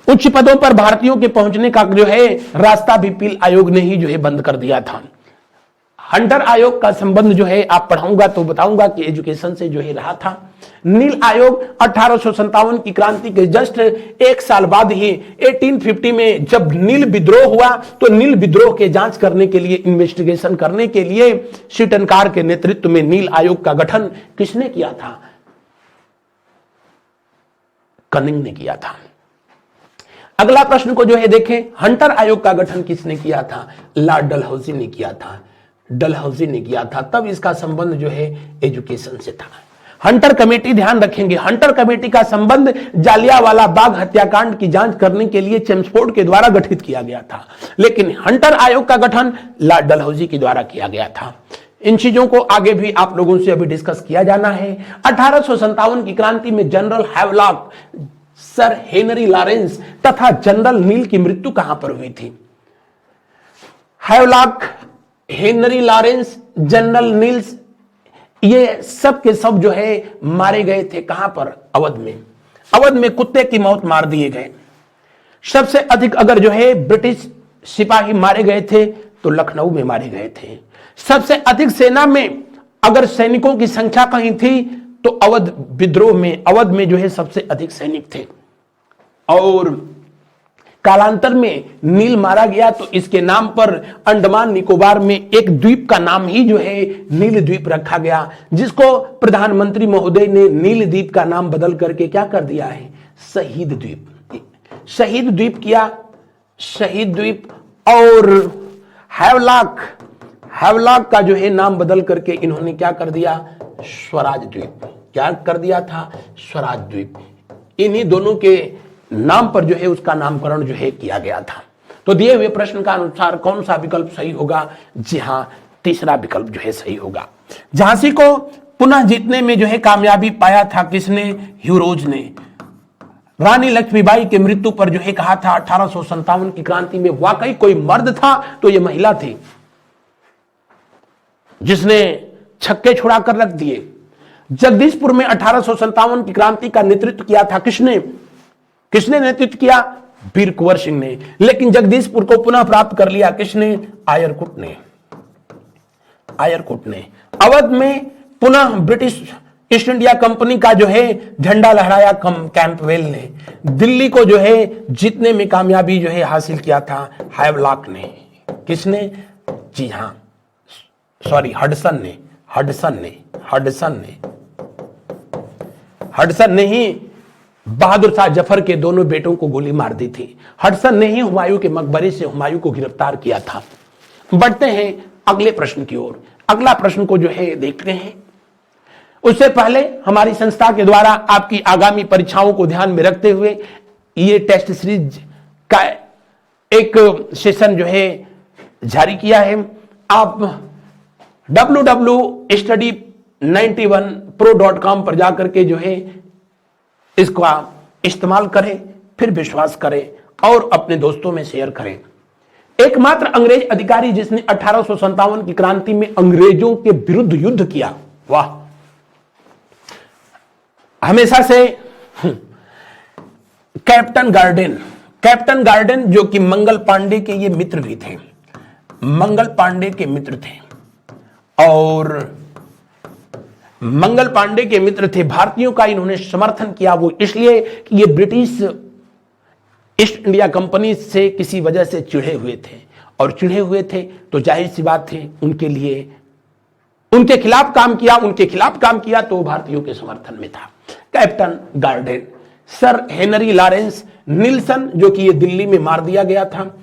उच्च पदों पर भारतीयों के पहुंचने का जो है रास्ता भी पील आयोग ने ही जो है बंद कर दिया था। हंटर आयोग का संबंध जो है आप पढ़ाऊंगा तो बताऊंगा कि एजुकेशन से जो है रहा था। नील आयोग 1857 की क्रांति के जस्ट 1 साल बाद ही 1850 में जब नील विद्रोह हुआ, तो नील विद्रोह के जांच करने के लिए, इन्वेस्टिगेशन करने के लिए शीटनकार के नेतृत्व में नील आयोग का गठन किसने किया था? कनिंग ने किया था। अगला प्रश्न को जो है देखें, हंटर आयोग का गठन किसने किया था? लॉर्ड डलहौजी ने किया था, डलहौजी ने किया था। तब इसका संबंध जो है एजुकेशन से था। हंटर कमेटी, ध्यान रखेंगे, हंटर कमेटी का संबंध जालियांवाला बाग हत्याकांड की जांच करने के लिए चेम्सफोर्ड के द्वारा गठित किया गया था, लेकिन हंटर आयोग का गठन लॉर्ड डलहौजी के द्वारा किया गया था। इन चीजों को आगे भी आप लोगों से अभी डिस्कस किया जाना है। 1857 की क्रांति में general Havelock, sir Henry Lawrence तथा जनरल नील की मृत्यु कहां पर हुई थी? Havelock, Henry Lawrence, general Niels, ये सब के सब जो है मारे गए थे। कहां पर? अवध में। अवध में कुत्ते की मौत मार दिए गए। सबसे अधिक अगर जो है ब्रिटिश सिपाही मारे गए थे तो लखनऊ में मारे गए थे। सबसे अधिक सेना में अगर सैनिकों की संख्या कहीं थी तो अवध विद्रोह में, अवध में जो है सबसे अधिक सैनिक थे। और कालांतर में नील मारा गया तो इसके नाम पर अंडमान निकोबार में एक द्वीप का नाम ही जो है नील द्वीप रखा गया, जिसको प्रधानमंत्री महोदय ने नील द्वीप का नाम बदल करके क्या कर दिया है, शहीद द्वीप। शहीद द्वीप किया, शहीद द्वीप। और हैवलॉक का जो है नाम बदल करके इन्होंने क्या कर दिया, स्वराज द्वीप। क्या कर दिया था, स्वराज द्वीप। इन्हीं दोनों के नाम पर जो है उसका नामकरण जो है किया गया था। तो दिए हुए प्रश्न का अनुसार कौन सा विकल्प सही होगा, जी हां, तीसरा विकल्प जो है सही होगा। झांसी को पुनः जीतने में जो है कामयाबी पाया था किसने, ह्यूरोज ने। रानी लक्ष्मीबाई के मृत्यु पर जो है कहा था 1857 की क्रांति में वाकई कोई मर्द था तो यह महिला थी, जिसने छक्के छुड़ा कर रख दिए। जगदीशपुर में 1857 की क्रांति का नेतृत्व किया था किसने नेतृत्व किया, वीर कुंवर सिंह ने। लेकिन जगदीशपुर को पुनः प्राप्त कर लिया किसने, आयरकुट ने। अवध में पुनः ब्रिटिश ईस्ट इंडिया कंपनी का जो है झंडा लहराया कैंपवेल ने। दिल्ली को जो है जीतने में कामयाबी जो है हासिल किया था हैवलॉक ने। किसने, जी हां, सॉरी, हडसन ने ही बहादुर शाह जफर के दोनों बेटों को गोली मार दी थी। हडसन ने ही हुमायूं के मकबरे से हुमायूं को गिरफ्तार किया था। बढ़ते हैं अगले प्रश्न की ओर। अगला प्रश्न को जो है देखते हैं। उससे पहले हमारी संस्था के द्वारा आपकी आगामी परीक्षाओं को ध्यान में रखते हुए ये टेस्ट सीरीज का एक सेशन जो है जारी किया है। आप www.study91pro.com पर जाकर के जो है इसका इस्तेमाल करें, फिर विश्वास करें और अपने दोस्तों में शेयर करें। एकमात्र अंग्रेज अधिकारी जिसने 1857 की क्रांति में अंग्रेजों के विरुद्ध युद्ध किया, वाह, हमेशा से कैप्टन गार्डन जो कि मंगल पांडे के ये मित्र भी थे, मंगल पांडे के मित्र थे और मंगल पांडे के मित्र थे। भारतीयों का इन्होंने समर्थन किया, वो इसलिए कि ये ब्रिटिश ईस्ट इंडिया कंपनी से किसी वजह से चिढ़े हुए थे, और चिढ़े हुए थे तो जाहिर सी बात थी उनके लिए उनके खिलाफ काम किया तो भारतीयों के समर्थन में था। Captain Gordon, sir Henry Lawrence Neilson जो कि ये दिल्ली में मार दिया गया था,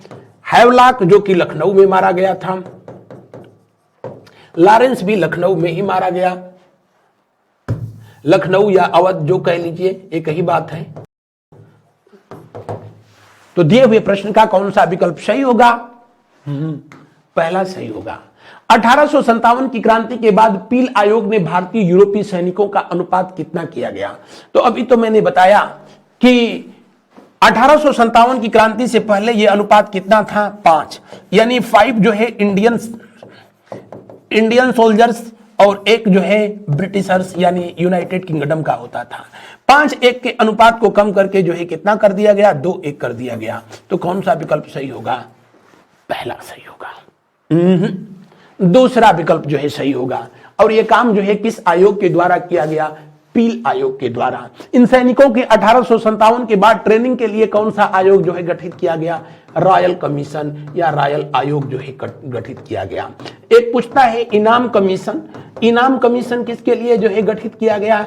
हैवलॉक जो कि लखनऊ में मारा गया था, लॉरेंस भी लखनऊ में ही मारा गया। लखनऊ या अवध जो कह लीजिए एक ही बात है। तो दिए हुए प्रश्न का कौन सा विकल्प सही होगा, पहला सही होगा। 1857 की क्रांति के बाद पील आयोग ने भारतीय यूरोपीय सैनिकों का अनुपात कितना किया गया। तो अभी तो मैंने बताया कि 1857 की क्रांति से पहले यह अनुपात कितना था, 5, यानी 5 जो है इंडियन सोल्जर्स और 1 जो है ब्रिटिशर्स यानी यूनाइटेड किंगडम का होता था। 5-1 के अनुपात को कम करके जो है कितना कर दिया गया, 2-1 कर दिया गया। तो कौन सा विकल्प सही होगा, पहला सही होगा। दूसरा विकल्प जो है सही होगा। और यह काम जो है किस आयोग के द्वारा किया गया, पील आयोग के द्वारा। इन सैनिकों के 1857 के बाद ट्रेनिंग के लिए कौन सा आयोग जो है गठित किया गया, रॉयल कमीशन या रॉयल आयोग जो है गठित किया गया। एक पूछता है इनाम कमीशन किसके लिए जो है गठित किया गया,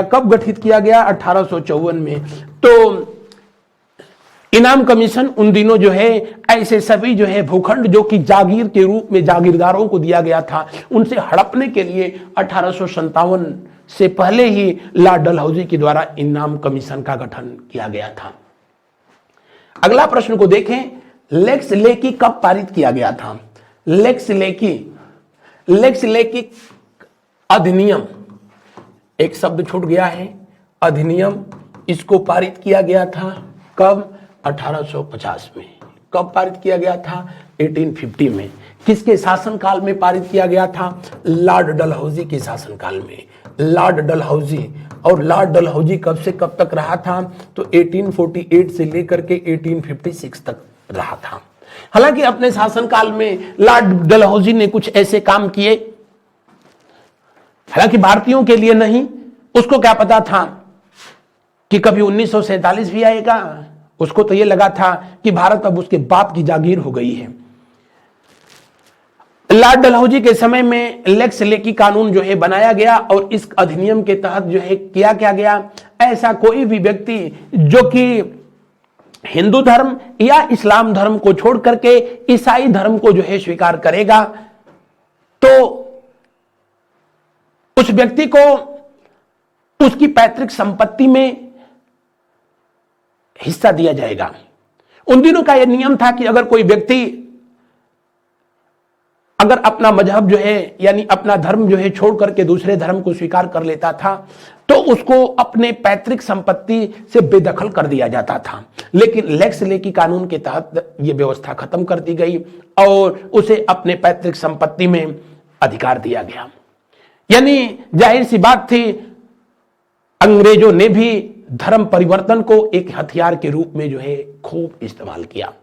कब गठित किया गया, 1854 में। तो इनाम कमीशन उन दिनों जो है ऐसे सभी जो है भूखंड जो कि जागीर के रूप में जागीरदारों को दिया गया था, उनसे हड़पने के लिए 1857 से पहले ही लॉर्ड डलहौजी के द्वारा इनाम कमीशन का गठन किया गया था। अगला प्रश्न को देखें, लेक्स लेकी कब पारित किया गया था। लेक्स लेकी अधिनियम, एक शब्द छूट गया है, अधिनियम, इसको पारित किया गया था कब, 1850 में। कब पारित किया गया था, 1850 में। किसके शासनकाल में पारित किया गया था, लॉर्ड डलहौजी के शासनकाल में। लॉर्ड डलहौजी, और लॉर्ड डलहौजी कब से कब तक रहा था, तो 1848 से लेकर के 1856 तक रहा था। हालांकि अपने शासनकाल में लॉर्ड डलहौजी ने कुछ ऐसे काम किए, हालांकि भारतीयों के लिए नहीं, उसको क्या पता था कि कभी 1947 भी आएगा। उसको तो ये लगा था कि भारत अब उसके बाप की जागीर हो गई है। लॉर्ड डलहौजी के समय में लेक्स लेकी कानून जो है बनाया गया और इस अधिनियम के तहत जो है किया क्या गया, ऐसा कोई भी व्यक्ति जो कि हिंदू धर्म या इस्लाम धर्म को छोड़ करके ईसाई धर्म को जो है स्वीकार करेगा तो उस व्यक्ति को उसकी पैतृक संपत्ति में हिस्सा दिया जाएगा। उन दिनों का यह नियम था कि अगर कोई व्यक्ति अगर अपना मजहब जो है यानी अपना धर्म जो है छोड़ करके दूसरे धर्म को स्वीकार कर लेता था तो उसको अपने पैतृक संपत्ति से बेदखल कर दिया जाता था। लेकिन लेक्स लेकी कानून के तहत यह व्यवस्था खत्म कर दी गई और उसे अपने पैतृक संपत्ति में अधिकार दिया गया। यानी जाहिर सी बात थी, अंग्रेजों ने भी धर्म परिवर्तन को एक हथियार के रूप में जो है खूब इस्तेमाल किया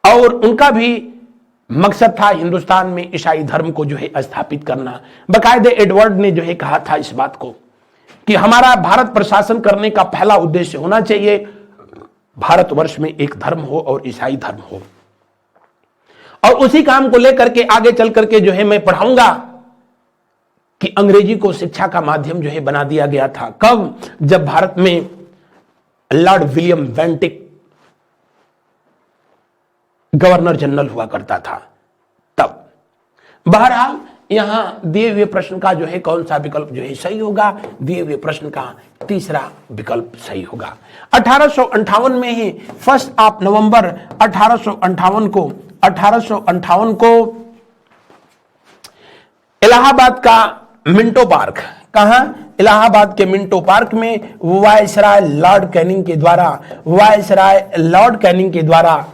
और उनका भी मकसद था हिंदुस्तान में ईसाई धर्म को जो है स्थापित करना। बाकायदे एडवर्ड ने जो है कहा था इस बात को कि हमारा भारत प्रशासन करने का पहला उद्देश्य होना चाहिए भारतवर्ष में एक धर्म हो और ईसाई धर्म हो। और उसी काम को लेकर के आगे चल करके जो है मैं पढ़ाऊंगा कि अंग्रेजी को शिक्षा का माध्यम जो है बना दिया गया था। कब? जब भारत में Lord William Bentinck governor general हुआ करता था तब। बहरहाल यहां दिए हुए प्रश्न का जो है कौन सा विकल्प जो है सही होगा, दिए हुए प्रश्न का तीसरा विकल्प सही होगा। 1858 में ही 1 नवंबर 1858 को इलाहाबाद का मिंटो पार्क, कहां? इलाहाबाद के मिंटो पार्क में वायसराय लॉर्ड कैनिंग के द्वारा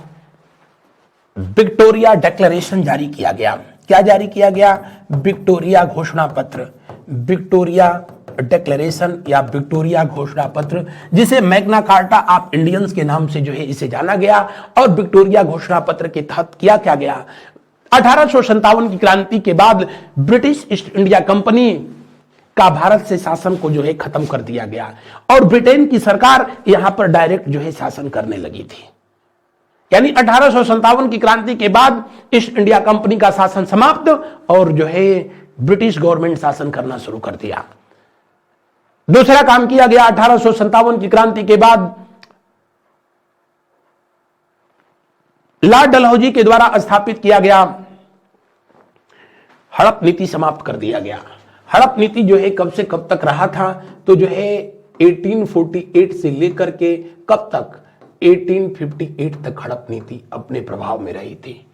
विक्टोरिया डिक्लेरेशन जारी किया गया। क्या जारी किया गया? विक्टोरिया घोषणा पत्र, विक्टोरिया डिक्लेरेशन या विक्टोरिया घोषणा पत्र, जिसे मैग्ना कार्टा ऑफ इंडियंस के नाम से जो है इसे जाना गया। और विक्टोरिया घोषणा पत्र के तहत किया क्या गया? 1857 की क्रांति के बाद ब्रिटिश ईस्ट इंडिया कंपनी का भारत से शासन को जो है खत्म कर दिया गया और ब्रिटेन की सरकार यहां पर डायरेक्ट जो है शासन करने लगी थी। यानी 1857 की क्रांति के बाद ईस्ट इंडिया कंपनी का शासन समाप्त और जो है ब्रिटिश गवर्नमेंट शासन करना शुरू कर दिया। दूसरा काम किया गया 1857 की क्रांति के बाद लॉर्ड डलहौजी के द्वारा स्थापित किया गया हड़प नीति समाप्त कर दिया गया। हड़प नीति जो है कब से कब तक रहा था? तो जो है 1848 से लेकर के कब तक? 1858 तक हड़प नीति अपने प्रभाव में रही थी।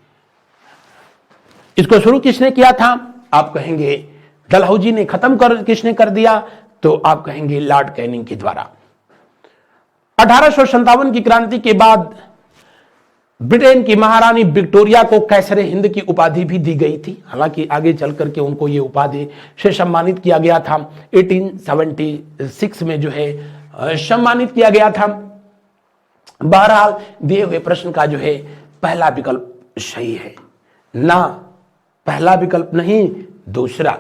इसको शुरू किसने किया था? आप कहेंगे डलहौजी ने। किसने कर दिया? तो आप कहेंगे लॉर्ड कैनिंग के द्वारा। 1857 की क्रांति के बाद ब्रिटेन की महारानी विक्टोरिया को कैसरे हिंद की उपाधि भी दी गई थी। हालांकि आगे चल करके उनको यह उपाधि से सम्मानित किया गया था। 1876 में जो है सम्मानित किया गया था। बहरहाल दिए हुए प्रश्न का जो है पहला विकल्प सही है ना, पहला विकल्प नहीं, दूसरा।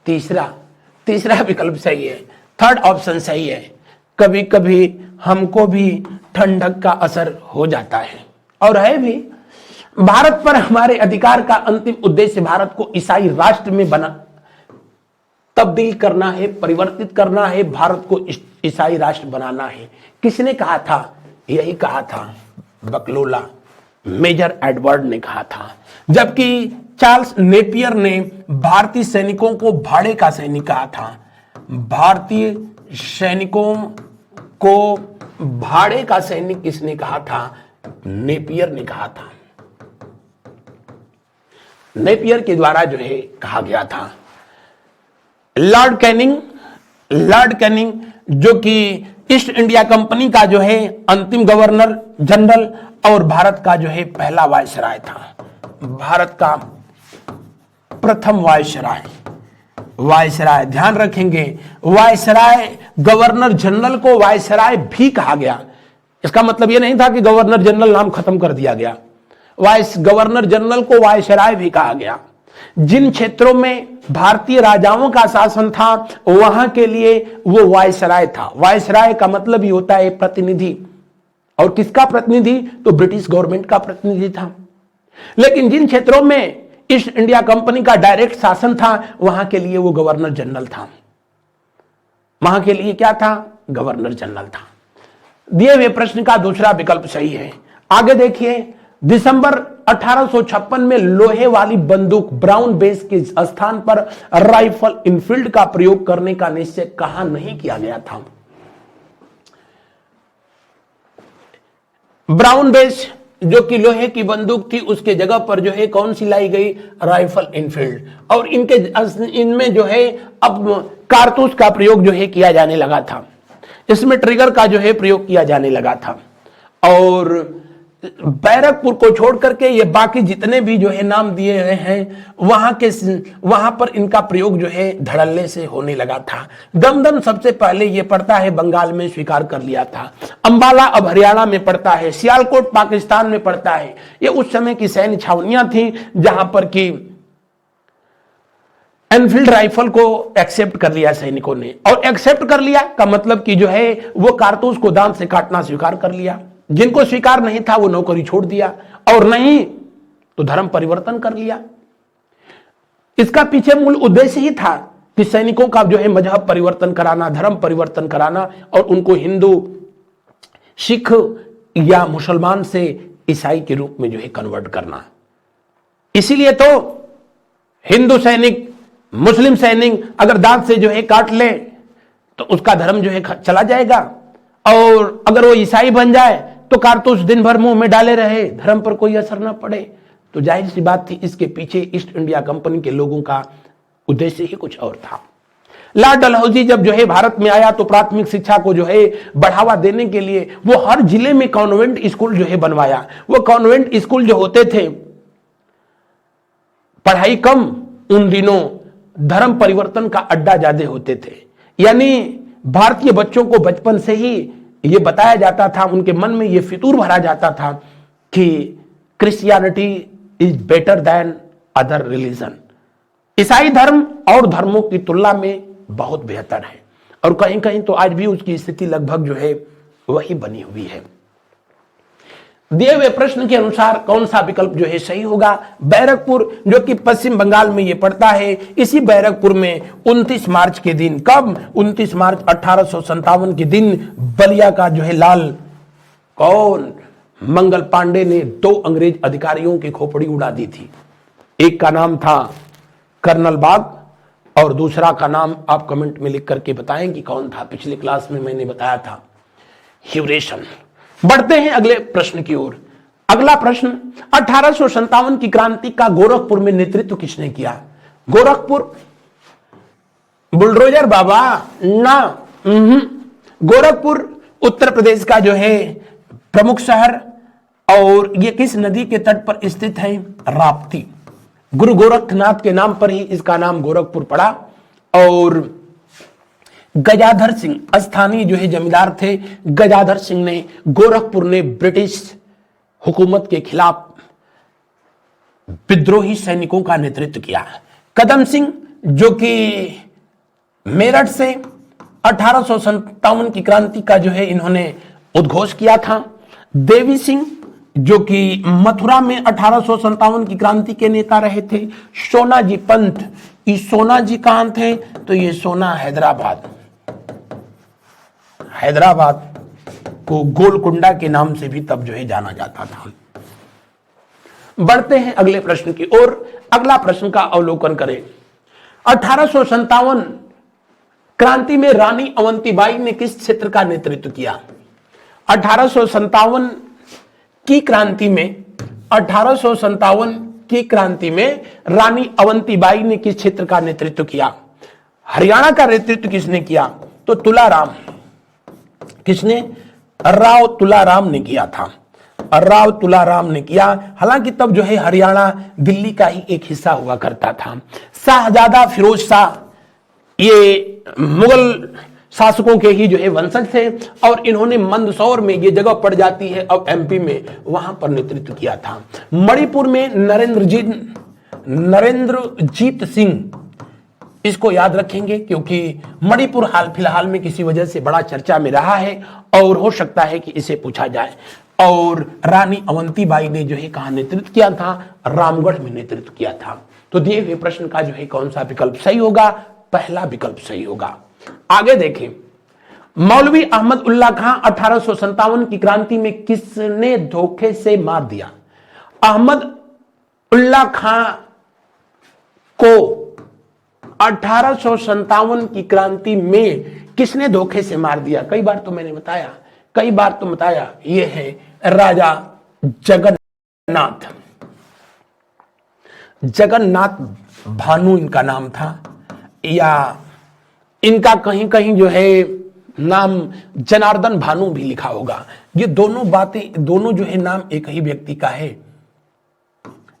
तीसरा विकल्प सही है, थर्ड ऑप्शन सही है। कभी कभी हमको भी ठंडक का असर हो जाता है और है भी। भारत पर हमारे अधिकार का अंतिम उद्देश्य भारत को ईसाई राष्ट्र में तब्दील करना है, परिवर्तित करना है, भारत को ईसाई राष्ट्र बनाना है। किसने कहा था? यही कहा था बकलोला, मेजर एडवर्ड ने कहा था। जबकि चार्ल्स नेपियर ने भारतीय सैनिकों को भाड़े का सैनिक कहा था। भारतीय सैनिकों को भाड़े का सैनिक किसने कहा था? नेपियर ने कहा था। नेपियर के द्वारा जो है कहा गया था। लॉर्ड कैनिंग जो कि ईस्ट इंडिया कंपनी का जो है अंतिम गवर्नर जनरल और भारत का जो है पहला वायसराय था, भारत का प्रथम वायसराय। ध्यान रखेंगे, वायसराय, गवर्नर जनरल को वायसराय भी कहा गया। इसका मतलब यह नहीं था कि गवर्नर जनरल नाम खत्म कर दिया गया। गवर्नर जनरल को वायसराय भी कहा गया। जिन क्षेत्रों में भारतीय राजाओं का शासन था, वहां के लिए वो वायसराय था। वायसराय का मतलब ही होता है प्रतिनिधि, और किसका प्रतिनिधि? तो ब्रिटिश गवर्नमेंट का प्रतिनिधि था। लेकिन जिन क्षेत्रों में ईस्ट इंडिया कंपनी का डायरेक्ट शासन था, वहां के लिए वो गवर्नर जनरल था। वहां के लिए क्या था? गवर्नर जनरल था। दिए हुए प्रश्न का दूसरा विकल्प सही है। आगे देखिए, दिसंबर 1856 में लोहे वाली बंदूक ब्राउन बेस के स्थान पर राइफल इनफील्ड का प्रयोग करने का निश्चय कहां नहीं किया गया था? ब्राउन बेस जो कि लोहे की बंदूक थी, उसके जगह पर जो है कौन सी लाई गई? Rifle Enfield. और इनमें जो है अब कारतूस का प्रयोग जो है किया जाने लगा था। इसमें ट्रिगर का जो है प्रयोग किया जाने लगा था। और बैरकपुर को छोड़ करके ये बाकी जितने भी जो है नाम दिए गए हैं, वहां पर इनका प्रयोग जो है धड़ल्ले से होने लगा था। दमदम सबसे पहले ये पड़ता है बंगाल में, स्वीकार कर लिया था। अंबाला अब हरियाणा में पड़ता है। सियालकोट पाकिस्तान में पड़ता है। ये उस समय की सैन्य छावनियां थी जहां पर की एनफील्ड राइफल को एक्सेप्ट कर लिया सैनिकों ने। और एक्सेप्ट कर लिया का मतलब कि जो है वो कारतूस को दांत से काटना स्वीकार कर लिया। जिनको स्वीकार नहीं था वो नौकरी छोड़ दिया, और नहीं तो धर्म परिवर्तन कर लिया। इसका पीछे मूल उद्देश्य ही था कि सैनिकों का जो है मजहब परिवर्तन कराना, धर्म परिवर्तन कराना, और उनको हिंदू, सिख या मुसलमान से ईसाई के रूप में जो है कन्वर्ट करना। इसीलिए तो हिंदू सैनिक, मुस्लिम सैनिक अगर दांत से जो है काट ले तो उसका धर्म जो है चला जाएगा, और अगर वो ईसाई बन जाए तो कारतूस दिन भर मुंह में डाले रहे, धर्म पर कोई असर ना पड़े। तो जाहिर सी बात थी, इसके पीछे ईस्ट इंडिया कंपनी के लोगों का उद्देश्य ही कुछ और था। लॉर्ड डलहौजी जब जो है भारत में आया तो प्राथमिक शिक्षा को जो है बढ़ावा देने के लिए वो हर जिले में कॉन्वेंट स्कूल जो है बनवाया। वो कॉन्वेंट स्कूल जो होते थे, पढ़ाई कम, उन दिनों धर्म परिवर्तन का अड्डा ज्यादा होते थे। यानी भारतीय बच्चों को बचपन से ही ये बताया जाता था, उनके मन में ये फितूर भरा जाता था कि Christianity is better than other religion. ईसाई धर्म और धर्मों की तुलना में बहुत बेहतर है, और कहीं कहीं तो आज भी उसकी स्थिति लगभग जो है वही बनी हुई है। दिए हुए प्रश्न के अनुसार कौन सा विकल्प जो है सही होगा? बैरकपुर जो कि पश्चिम बंगाल में ये पड़ता है, इसी बैरकपुर में 29 मार्च के दिन, कब? 29 मार्च 1857 के दिन बलिया का जो है लाल कौन? मंगल पांडे ने 2 अंग्रेज अधिकारियों की खोपड़ी उड़ा दी थी। एक का नाम था कर्नल बाग, और दूसरा का नाम आप कमेंट में लिख करके बताएं कि कौन था। पिछले क्लास में मैंने बताया था, ह्यूरेशन। बढ़ते हैं अगले प्रश्न की ओर। अगला प्रश्न, 1857 की क्रांति का गोरखपुर में नेतृत्व किसने किया? गोरखपुर बुलडोजर बाबा ना, गोरखपुर उत्तर प्रदेश का जो है प्रमुख शहर, और यह किस नदी के तट पर स्थित है? राप्ती। गुरु गोरखनाथ के नाम पर ही इसका नाम गोरखपुर पड़ा। और गजाधर सिंह स्थानीय जो है जमींदार थे। गजाधर सिंह ने गोरखपुर ने ब्रिटिश हुकूमत के खिलाफ विद्रोही सैनिकों का नेतृत्व किया। कदम सिंह जो कि मेरठ से 1857 की क्रांति का जो है इन्होंने उद्घोष किया था। देवी सिंह जो कि मथुरा में 1857 की क्रांति के नेता रहे थे। सोनाजी पंत, ये सोनाजी कहां थे? तो ये सोना हैदराबाद, हैदराबाद को गोलकुंडा के नाम से भी तब जो है जाना जाता था। बढ़ते हैं अगले प्रश्न की ओर। अगला प्रश्न का अवलोकन करें। 1857 क्रांति में रानी अवंतीबाई ने किस क्षेत्र का नेतृत्व किया? 1857 की क्रांति में, 1857 की क्रांति में रानी अवंतीबाई ने किस क्षेत्र का नेतृत्व किया? हरियाणा का नेतृत्व किसने किया? तो तुलाराम। किसने? राव तुलाराम ने किया था। राव तुलाराम ने किया। हालांकि तब जो है हरियाणा दिल्ली का ही एक हिस्सा हुआ करता था। शाहजादा फिरोज शाह ये मुगल शासकों के ही जो है वंशज थे, और इन्होंने मंदसौर में, ये जगह पड़ जाती है अब एमपी में, वहां पर नेतृत्व किया था। मणिपुर में नरेंद्रजीत सिंह इसको याद रखेंगे क्योंकि मणिपुर हाल फिलहाल में किसी वजह से बड़ा चर्चा में रहा है और हो सकता है कि इसे पूछा जाए। और रानी अवंतीबाई ने जो है कहां नेतृत्व किया था? रामगढ़ में नेतृत्व किया था। तो दिए हुए प्रश्न का जो है कौन सा विकल्प सही होगा? पहला विकल्प सही होगा। आगे देखें, मौलवी अहमद उल्ला खां 1857 की क्रांति में किसने धोखे से मार दिया? अहमद उल्ला खां को 1857 की क्रांति में किसने धोखे से मार दिया? कई बार तो मैंने बताया, यह है राजा जगन्नाथ भानु इनका नाम था, या इनका कहीं कहीं जो है नाम जनार्दन भानु भी लिखा होगा। ये दोनों जो है नाम एक ही व्यक्ति का है,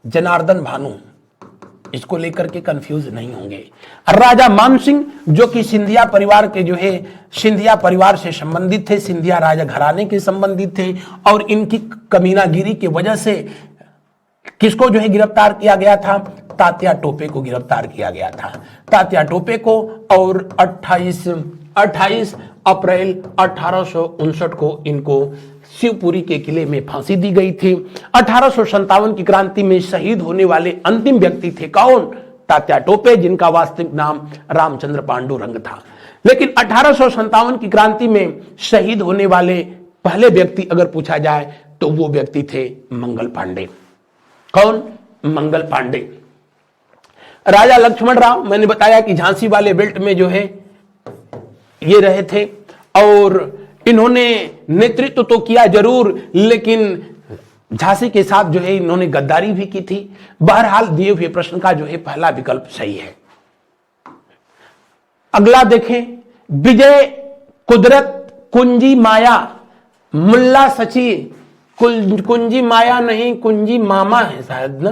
जनार्दन भानु। इसको लेकर के कंफ्यूज नहीं होंगे। राजा मानसिंह जो कि सिंधिया परिवार के जो है सिंधिया परिवार से संबंधित थे, सिंधिया राजा घराने के संबंधित थे, और इनकी कमीनागिरी की वजह से किसको जो है गिरफ्तार किया गया था? तात्या टोपे को गिरफ्तार किया गया था, तात्या टोपे को। और 28 अप्रैल 1859 को इनको शिवपुरी के किले में फांसी दी गई थी। 1857 की क्रांति में शहीद होने वाले अंतिम व्यक्ति थे कौन? तात्या टोपे, जिनका वास्तविक नाम रामचंद्र पांडुरंग था। लेकिन 1857 की क्रांति में शहीद होने वाले पहले व्यक्ति अगर पूछा जाए तो वो व्यक्ति थे मंगल पांडे। कौन? मंगल पांडे। राजा लक्ष्मण राव, मैंने बताया कि झांसी वाले बेल्ट में जो है ये रहे थे, और इन्होंने नेतृत्व तो किया जरूर, लेकिन झांसी के साथ जो है इन्होंने गद्दारी भी की थी। बहरहाल दिए हुए प्रश्न का जो है पहला विकल्प सही है। अगला देखें, विजय, कुदरत, कुंजी माया, मुल्ला सची। कुंजी माया नहीं, कुंजी मामा है शायद ना।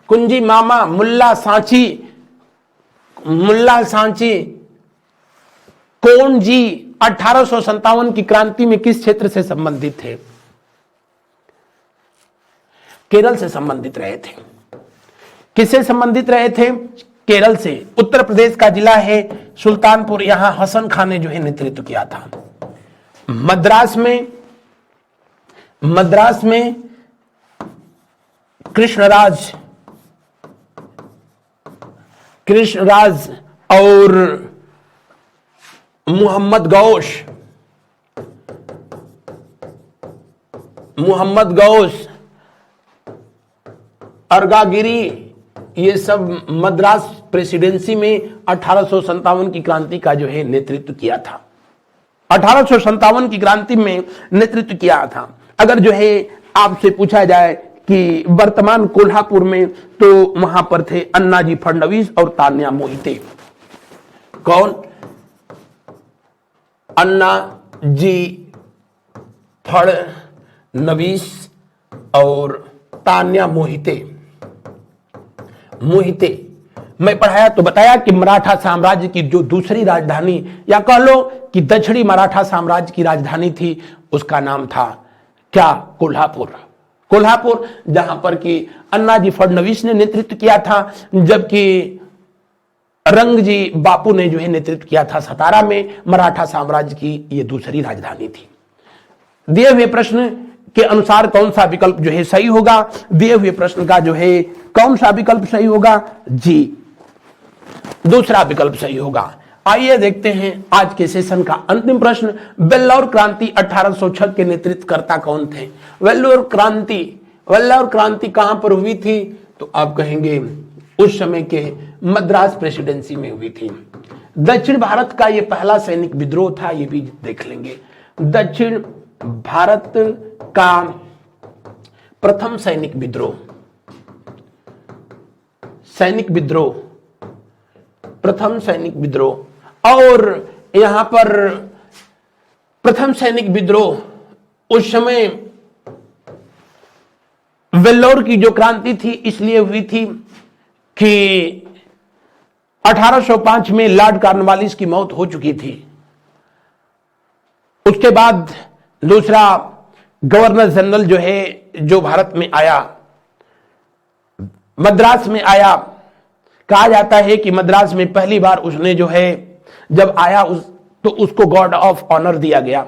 कुंजी मामा, मुल्ला सांची, कौन जी 1857 की क्रांति में किस क्षेत्र से संबंधित थे? केरल से संबंधित रहे थे। किससे संबंधित रहे थे? केरल से। उत्तर प्रदेश का जिला है सुल्तानपुर, यहां हसन खान ने जो है नेतृत्व किया था। मद्रास में कृष्णराज और मोहम्मद गौस, अर्गागिरी, ये सब मद्रास प्रेसिडेंसी में 1857 की क्रांति का जो है नेतृत्व किया था। 1857 की क्रांति में नेतृत्व किया था। अगर जो है आपसे पूछा जाए कि वर्तमान कोल्हापुर में, तो वहां पर थे अन्नाजी फडणवीस और तान्या मोहिते। कौन? अन्ना जी फडणवीस और तान्या मोहिते। मैं पढ़ाया तो बताया कि मराठा साम्राज्य की जो दूसरी राजधानी, या कह लो कि दक्षिणी मराठा साम्राज्य की राजधानी थी, उसका नाम था क्या? कोल्हापुर, जहां पर कि अन्नाजी फडणवीस ने नेतृत्व किया था, जबकि रंगजी बापू ने जो है नेतृत्व किया था सतारा में। मराठा साम्राज्य की ये दूसरी राजधानी थी। दिए हुए प्रश्न के अनुसार कौन सा विकल्प जो है सही होगा? दिए हुए प्रश्न का जो है कौन सा विकल्प सही होगा? जी, दूसरा विकल्प सही होगा। आइए देखते हैं आज के सेशन का अंतिम प्रश्न। वेल्लोर क्रांति 1806 के नेतृत्वकर्ता कौन थे? वेल्लोर क्रांति कहां पर हुई थी? तो आप कहेंगे उस समय के मद्रास प्रेसिडेंसी में हुई थी। दक्षिण भारत का यह पहला सैनिक विद्रोह था, यह भी देख लेंगे। दक्षिण भारत का प्रथम सैनिक विद्रोह, प्रथम सैनिक विद्रोह। और यहां पर प्रथम सैनिक विद्रोह उस समय वेल्लोर की जो क्रांति थी इसलिए हुई थी कि 1805 में लॉर्ड कॉर्नवालिस की मौत हो चुकी थी। उसके बाद दूसरा गवर्नर जनरल जो है, जो भारत में आया, मद्रास में आया, कहा जाता है कि मद्रास में पहली बार उसने जो है जब आया तो उसको गॉर्ड ऑफ ऑनर दिया गया।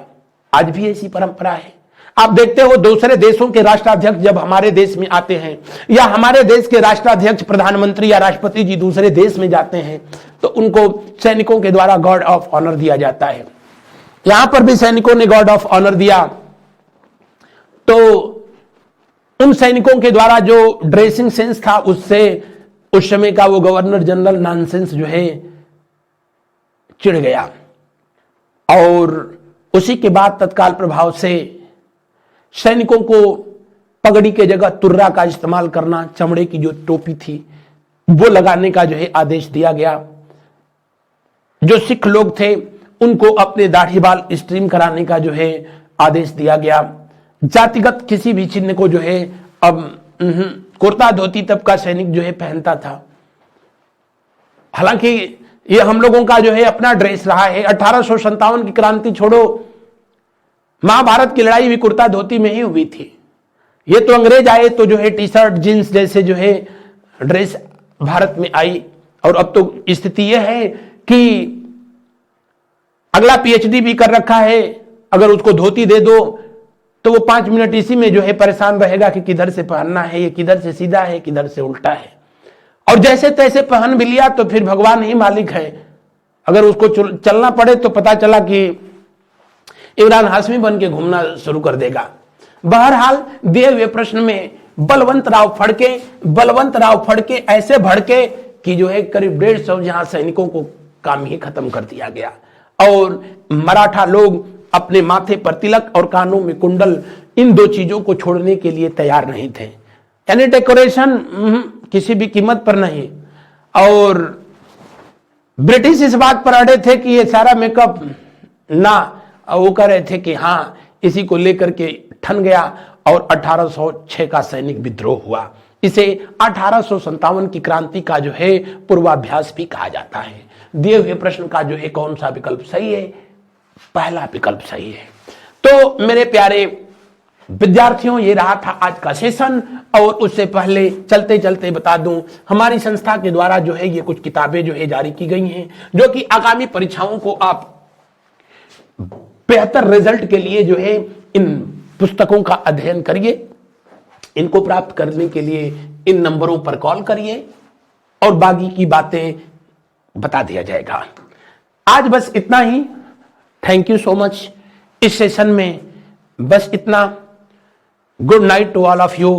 आज भी ऐसी परंपरा है। आप देखते हो दूसरे देशों के राष्ट्राध्यक्ष जब हमारे देश में आते हैं या हमारे देश के राष्ट्राध्यक्ष प्रधानमंत्री या राष्ट्रपति जी दूसरे देश में जाते हैं तो उनको सैनिकों के द्वारा गॉर्ड ऑफ ऑनर दिया जाता है। यहां पर भी सैनिकों ने गॉर्ड ऑफ ऑनर दिया। तो उन सैनिकों के द्वारा जो ड्रेसिंग सेंस था उससे उस समय का वो गवर्नर जनरल नॉनसेंस जो है चिढ़ गया और उसी के बाद तत्काल प्रभाव से सैनिकों को पगड़ी के जगह तुर्रा का इस्तेमाल करना, चमड़े की जो टोपी थी वो लगाने का जो है आदेश दिया गया। जो सिख लोग थे उनको अपने दाढ़ी बाल स्ट्रीम कराने का जो है आदेश दिया गया। जातिगत किसी भी चिन्ह को जो है अब कुर्ता धोती तब का सैनिक जो है पहनता था। हालांकि ये हम लोगों का जो है अपना ड्रेस रहा है। 1857 की क्रांति छोड़ो, महाभारत की लड़ाई भी कुर्ता धोती में ही हुई थी। ये तो अंग्रेज आए तो जो है टी शर्ट जींस जैसे जो है ड्रेस भारत में आई। और अब तो स्थिति यह है कि अगला पीएचडी भी कर रखा है, अगर उसको धोती दे दो तो वो 5 मिनट इसी में जो है परेशान रहेगा कि किधर से पहनना है, ये किधर से सीधा है, किधर से उल्टा है। और जैसे तैसे पहन भी लिया तो फिर भगवान ही मालिक है। अगर उसको चलना पड़े तो पता चला कि इमरान हाशमी बन के घूमना शुरू कर देगा। बहरहाल दिए हुए प्रश्न में बलवंत राव फड़के ऐसे भड़के कि जो है करीब 150 यहां सैनिकों को काम ही खत्म कर दिया गया। और मराठा लोग अपने माथे पर तिलक और कानों में कुंडल, इन दो चीजों को छोड़ने के लिए तैयार नहीं थे। यानी डेकोरेशन किसी भी कीमत पर नहीं। और ब्रिटिश इस बात पर अड़े थे कि ये सारा मेकअप ना, वो कह रहे थे कि हाँ इसी को लेकर के ठन गया। और 1806 का सैनिक विद्रोह हुआ। इसे 1857 की क्रांति का जो है पूर्वाभ्यास भी कहा जाता है। दिए हुए प्रश्न का जो है कौन सा विकल्प सही है? पहला विकल्प सही है। तो मेरे प्यारे विद्यार्थियों, ये रहा था आज का सेशन। और उससे पहले चलते चलते बता दूं, हमारी संस्था के द्वारा जो है ये कुछ किताबें जो है जारी की गई हैं, जो कि आगामी परीक्षाओं को आप बेहतर रिजल्ट के लिए जो है इन पुस्तकों का अध्ययन करिए। इनको प्राप्त करने के लिए इन नंबरों पर कॉल करिए और बाकी की बातें बता दिया जाएगा। आज बस इतना ही। Thank you so much. इस सेशन में बस इतना। Good night to all of you.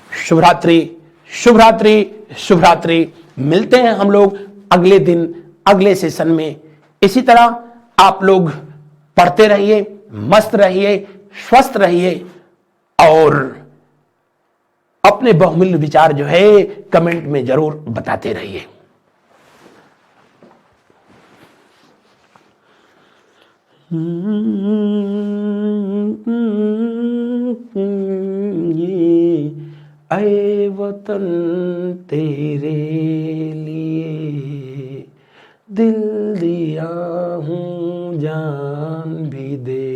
शुभ रात्रि, शुभ रात्रि, शुभ रात्रि। मिलते हैं हम लोग अगले दिन अगले सेशन में। इसी तरह आप लोग पढ़ते रहिए, मस्त रहिए, स्वस्थ रहिए और अपने बहुमूल्य विचार जो है कमेंट में जरूर बताते रहिए। ये ऐ वतन तेरे लिए दिल दिया हूँ, जान भी दे